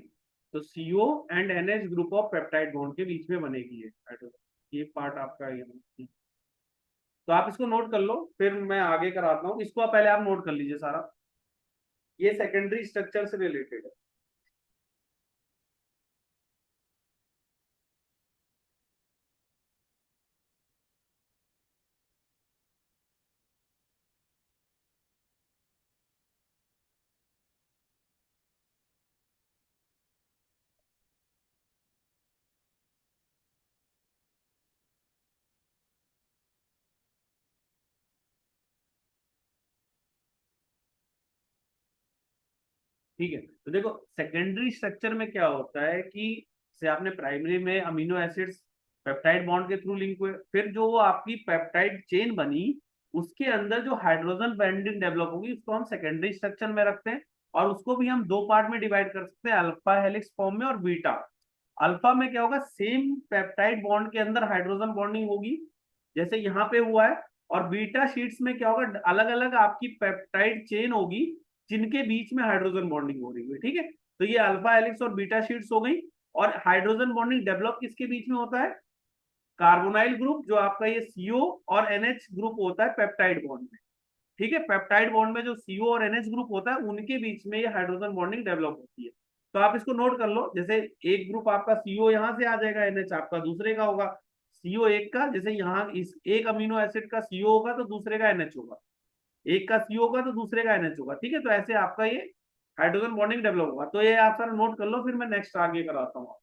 तो CO and NH group of peptide bond के बीच में बनेगी ये हाइड्रोजन, ये पार्ट आपका ये। तो आप इसको नोट कर लो, फिर मैं आगे कराता हूँ इसको, आप पहले आप नोट कर लीजिए सारा, ये सेकेंडरी स्ट्रक्चर से रिलेटेड है। ठीक है, तो देखो सेकेंडरी स्ट्रक्चर में क्या होता है कि जैसे आपने प्राइमरी में अमीनो एसिड्स पेप्टाइड बॉन्ड के थ्रू लिंक हुए, फिर जो वो आपकी पेप्टाइड चेन बनी उसके अंदर जो हाइड्रोजन बॉन्डिंग डेवलप होगी उसको हम सेकेंडरी स्ट्रक्चर में रखते हैं। और उसको भी हम दो पार्ट में डिवाइड कर सकते हैं, अल्फा हेलिक्स फॉर्म में और बीटा। अल्फा में क्या होगा, सेम पेप्टाइड बॉन्ड के अंदर हाइड्रोजन बॉन्डिंग होगी, जैसे यहाँ पे हुआ है। और बीटा शीट्स में क्या होगा, अलग अलग आपकी पेप्टाइड चेन होगी जिनके बीच में हाइड्रोजन बॉन्डिंग हो रही है, ठीक है। तो ये अल्फा हेलिक्स और बीटा शीट्स हो गई। और हाइड्रोजन बॉन्डिंग डेवलप किसके बीच में होता है, कार्बोनाइल ग्रुप जो आपका ये सीओ और एनएच ग्रुप होता है पेप्टाइड बॉन्ड में, ठीक है। पेप्टाइड बॉन्ड में जो सीओ और एनएच ग्रुप होता है उनके बीच में ये हाइड्रोजन बॉन्डिंग डेवलप होती है। तो आप इसको नोट कर लो, जैसे एक ग्रुप आपका सीओ यहां से आ जाएगा, एनएच आपका दूसरे का होगा। सीओ एक का, जैसे यहाँ इस एक अमीनो एसिड का सीओ होगा तो दूसरे का एनएच होगा, एक का सीओ होगा तो दूसरे का एनएच होगा, ठीक है। तो ऐसे आपका ये हाइड्रोजन बॉन्डिंग डेवलप होगा। तो ये आप सारा नोट कर लो, फिर मैं नेक्स्ट आगे कराता हूँ।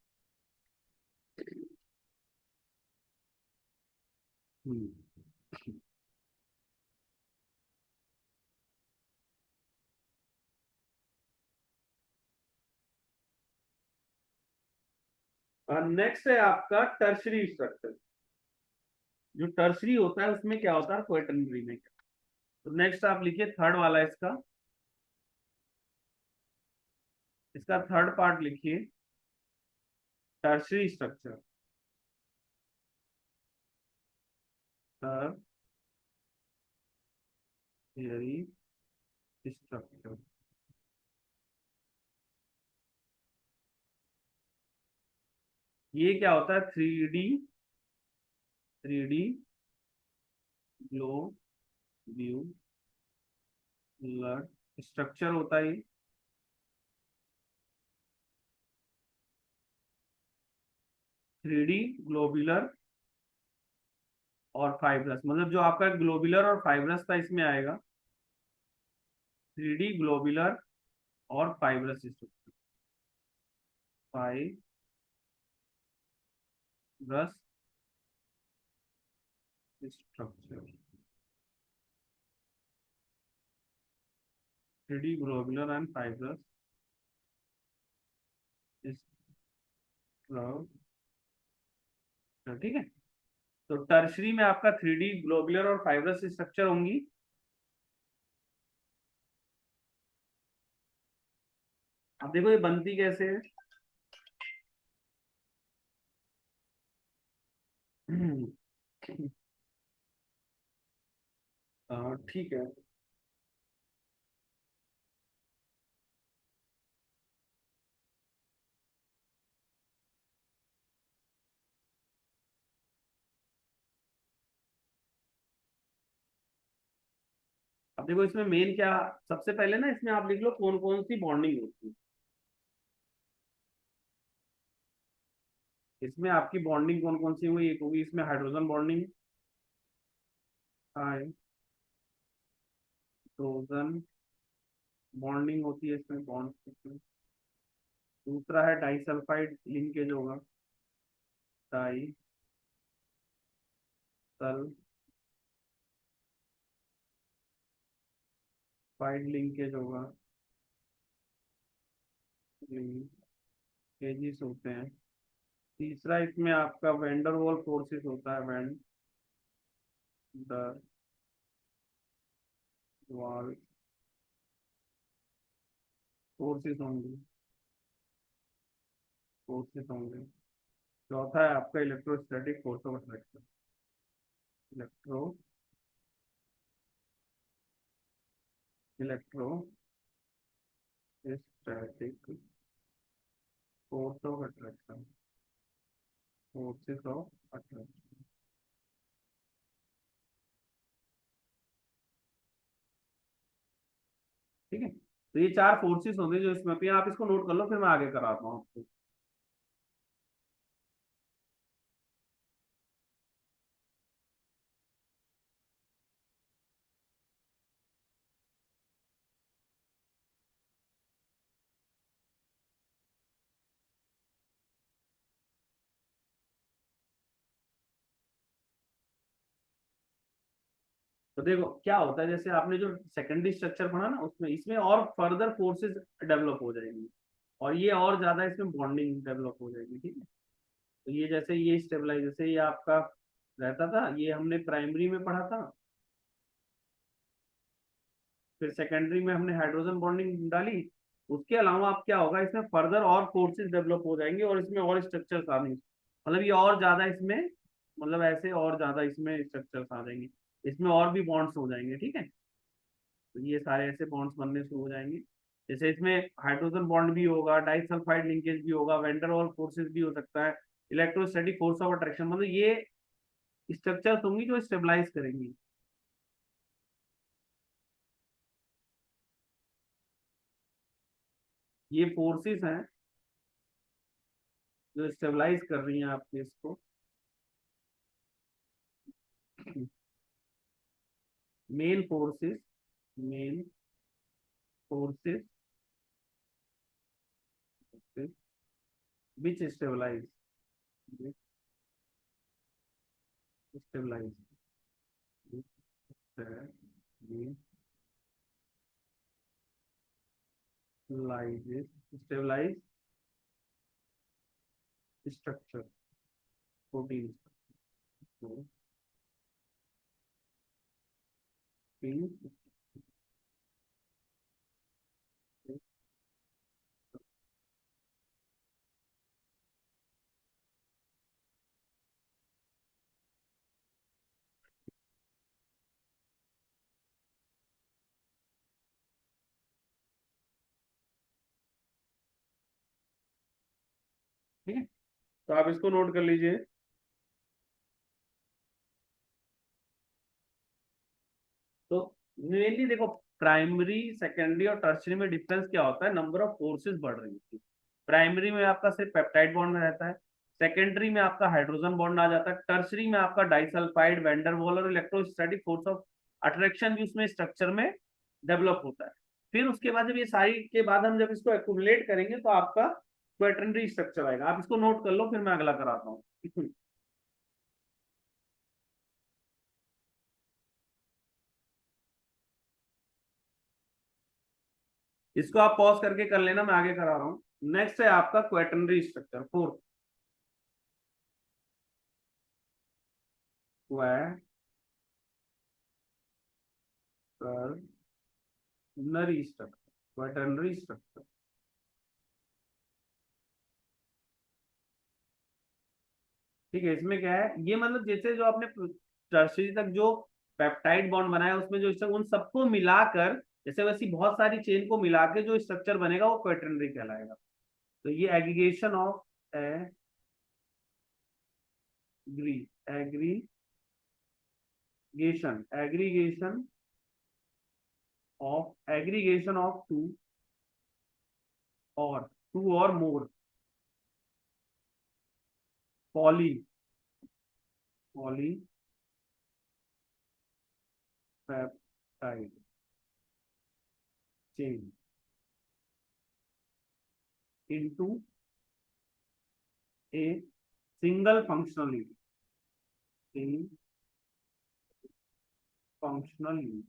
हम्म। नेक्स्ट है आपका टर्शरी स्ट्रक्चर। जो टर्शरी होता है उसमें क्या होता है, क्वाटरनरी में क्या। तो नेक्स्ट आप लिखिए थर्ड वाला इसका, इसका थर्ड पार्ट लिखिए, टर्शरी स्ट्रक्चर। टर्शरी स्ट्रक्चर, ये क्या होता है, थ्री डी ग्लोब्यूलर स्ट्रक्चर होता है ये। थ्री डी ग्लोबुलर और फाइब्रस, मतलब जो आपका ग्लोबुलर और फाइब्रस था इसमें आएगा, थ्री डी ग्लोबुलर और fibrous structure, fibrous structure, three D globular and fibrous structure, ठीक है। तो टर्शरी में आपका थ्री डी ग्लोबुलर और फाइब्रस स्ट्रक्चर होंगी। अब देखो ये बनती कैसे है। ठीक है। अब देखो इसमें मेन क्या, सबसे पहले ना इसमें आप लिख लो कौन कौन सी बॉन्डिंग होती है। इसमें आपकी बॉन्डिंग कौन कौन सी हुई, एक होगी इसमें हाइड्रोजन बॉन्डिंग, हाइड्रोजन बॉन्डिंग होती है इसमें, बॉन्ड। दूसरा है डाइसल्फाइड लिंकेज होगा, डाइसल्फाइड लिंकेज होगा, लिंकेजेस होते हैं। तीसरा इसमें आपका वेंडरवॉल फोर्सेस होता है, वेंडर वाल फोर्सेस होंगे, फोर्सेस होंगे। चौथा है आपका electrostatic force of attraction, electro static force of attraction, forces of attraction, ठीक है। तो ये चार फोर्सेस होंगे जो इसमें पे, आप इसको नोट कर लो, फिर मैं आगे कराता हूँ आपको। तो देखो क्या होता है, जैसे आपने जो सेकेंडरी स्ट्रक्चर पढ़ा ना उसमें, इसमें और फर्दर फोर्सेस डेवलप हो जाएंगी, और ये और ज्यादा इसमें बॉन्डिंग डेवलप हो जाएगी, ठीक है। तो ये जैसे ये स्टेबलाइज, जैसे ये आपका रहता था, ये हमने प्राइमरी में पढ़ा था, फिर सेकेंडरी में हमने हाइड्रोजन बॉन्डिंग डाली। उसके अलावा आप क्या होगा, इसमें फर्दर और फोर्सेस डेवलप हो जाएंगे और इसमें और स्ट्रक्चर्स आने, मतलब ये और ज्यादा इसमें मतलब ऐसे और ज्यादा इसमें स्ट्रक्चर्स आ जाएंगे, इसमें और भी बॉन्ड्स हो जाएंगे, ठीक है। तो ये सारे ऐसे बॉन्ड्स बनने शुरू हो जाएंगे। जैसे इसमें हाइड्रोजन बॉन्ड भी होगा, डाइसल्फाइड लिंकेज भी होगा, वेंडर वॉल फोर्सेस भी हो सकता है, इलेक्ट्रोस्टैटिक फोर्स ऑफ अट्रैक्शन, मतलब ये स्ट्रक्चर्स होंगी जो स्टेबलाइज करेंगी। ये फोर्सेस हैं जो स्टेबलाइज कर रही हैं आपके इसको। Main forces, main forces which stabilise, stabilise stabilise structure, protein, protein. ठीक है, तो आप इसको नोट कर लीजिए। तो मेनली देखो, प्राइमरी सेकेंडरी और टर्शरी में डिफरेंस क्या होता है, नंबर ऑफ फोर्सेस बढ़ रही है। प्राइमरी में आपका सिर्फ पेप्टाइड बॉन्ड रहता है, सेकेंडरी में आपका हाइड्रोजन बॉन्ड आ जाता है, टर्शरी में आपका डाइसल्फाइड, वैंडर वॉल और इलेक्ट्रोस्टैटिक फोर्स ऑफ अट्रैक्शन भी उसमें स्ट्रक्चर में डेवलप होता है। फिर उसके बाद जब ये सारी के बाद हम जब इसको एक्यूमुलेट करेंगे तो आपका क्वेटरनरी स्ट्रक्चर आएगा। आप इसको नोट कर लो, फिर मैं अगला कराता हूँ। इसको आप पॉज करके कर लेना, मैं आगे करा रहा हूँ। नेक्स्ट है आपका क्वेटरनरी स्ट्रक्चर, फोर्थ, क्वेटरनरी स्ट्रक्चर, क्वेटरनरी स्ट्रक्चर। ठीक है, इसमें क्या है, ये मतलब जैसे जो आपने टर्शरी तक जो पेप्टाइड बॉन्ड बनाया उसमें जो स्ट्रक्चर उन सबको मिलाकर, जैसे वैसी बहुत सारी चेन को मिला के जो स्ट्रक्चर बनेगा वो क्वेटरनरी कहलाएगा। तो ये aggregation of aggre aggregation of two or more poly polypeptide chain into a single functional unit, functional unit,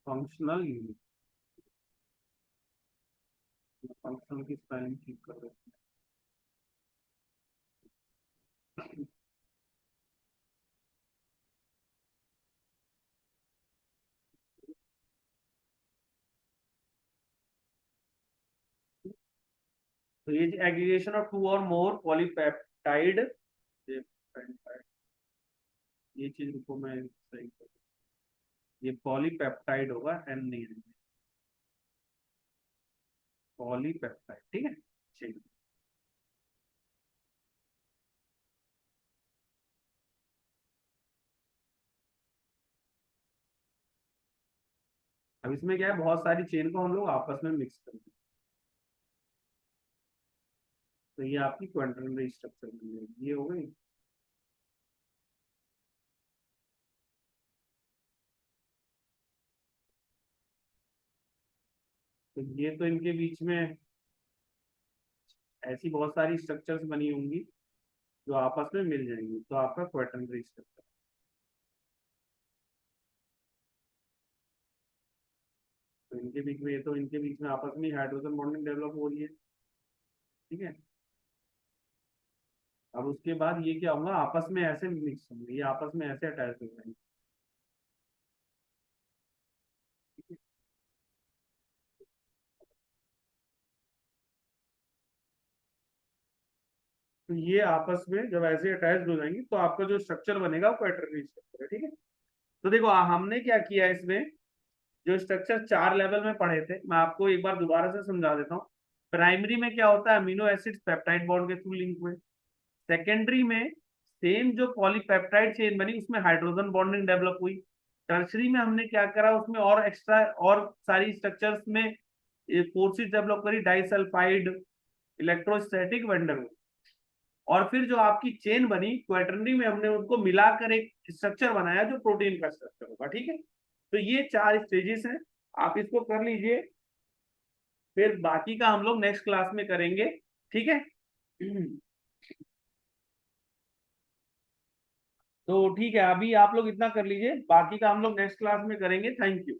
functional unit, functional की स्पेलिंग ठीक कर देते हैं। तो ये aggregation of two or more polypeptide, ये चीज रुको मैं सही कर, ये पॉलीपेप्टाइड होगा, एन नहीं है, पॉलीपेप्टाइड, ठीक है। चलिए, अब इसमें क्या है, बहुत सारी चेन को हम लोग आपस में मिक्स करते हैं, तो ये आपकी क्वांटरनरी स्ट्रक्चर बन जाएगी, ये हो गई। तो ये तो इनके बीच में ऐसी बहुत सारी स्ट्रक्चर्स बनी होंगी जो आपस में मिल जाएंगी, तो आपका क्वाटरनरी स्ट्रक्चर। तो इनके बीच में, ये तो इनके बीच में आपस में हाइड्रोजन बॉन्डिंग डेवलप हो रही है, ठीक है। अब उसके बाद ये क्या होगा, आपस में ऐसे मिक्स होंगे, ये आपस में ऐसे अटैच हो जाएंगे, ठीक है। तो ये आपस में जब ऐसे अटैच्ड हो जाएंगी तो आपका जो स्ट्रक्चर बनेगा वो क्वाटरनरी स्ट्रक्चर है, ठीक है। तो देखो हमने क्या किया इसमें, जो स्ट्रक्चर 4 लेवल में पढ़े थे मैं आपको एक बार दोबारा से समझा देता हूँ। प्राइमरी में क्या होता है, अमीनो एसिड्स पेप्टाइड बॉन्ड के थ्रू लिंक हुए। सेकेंडरी में सेम जो पॉलीपेप्टाइड चेन बनी उसमें हाइड्रोजन बॉन्डिंग डेवलप हुई। टर्सरी में हमने क्या करा, उसमें और एक्स्ट्रा और सारी स्ट्रक्चर्स में फोर्सेस डेवलप करी, डाइसल्फाइड, इलेक्ट्रोस्टैटिक, वंडरवॉल। और फिर जो आपकी चेन बनी क्वाटरनरी में हमने उनको मिलाकर एक स्ट्रक्चर बनाया जो प्रोटीन का स्ट्रक्चर होगा, ठीक है। तो ये 4 स्टेजेस हैं, आप इसको कर लीजिए, फिर बाकी का हम लोग नेक्स्ट क्लास में करेंगे, ठीक है। तो ठीक है, अभी आप लोग इतना कर लीजिए, बाकी का हम लोग नेक्स्ट क्लास में करेंगे। Thank you.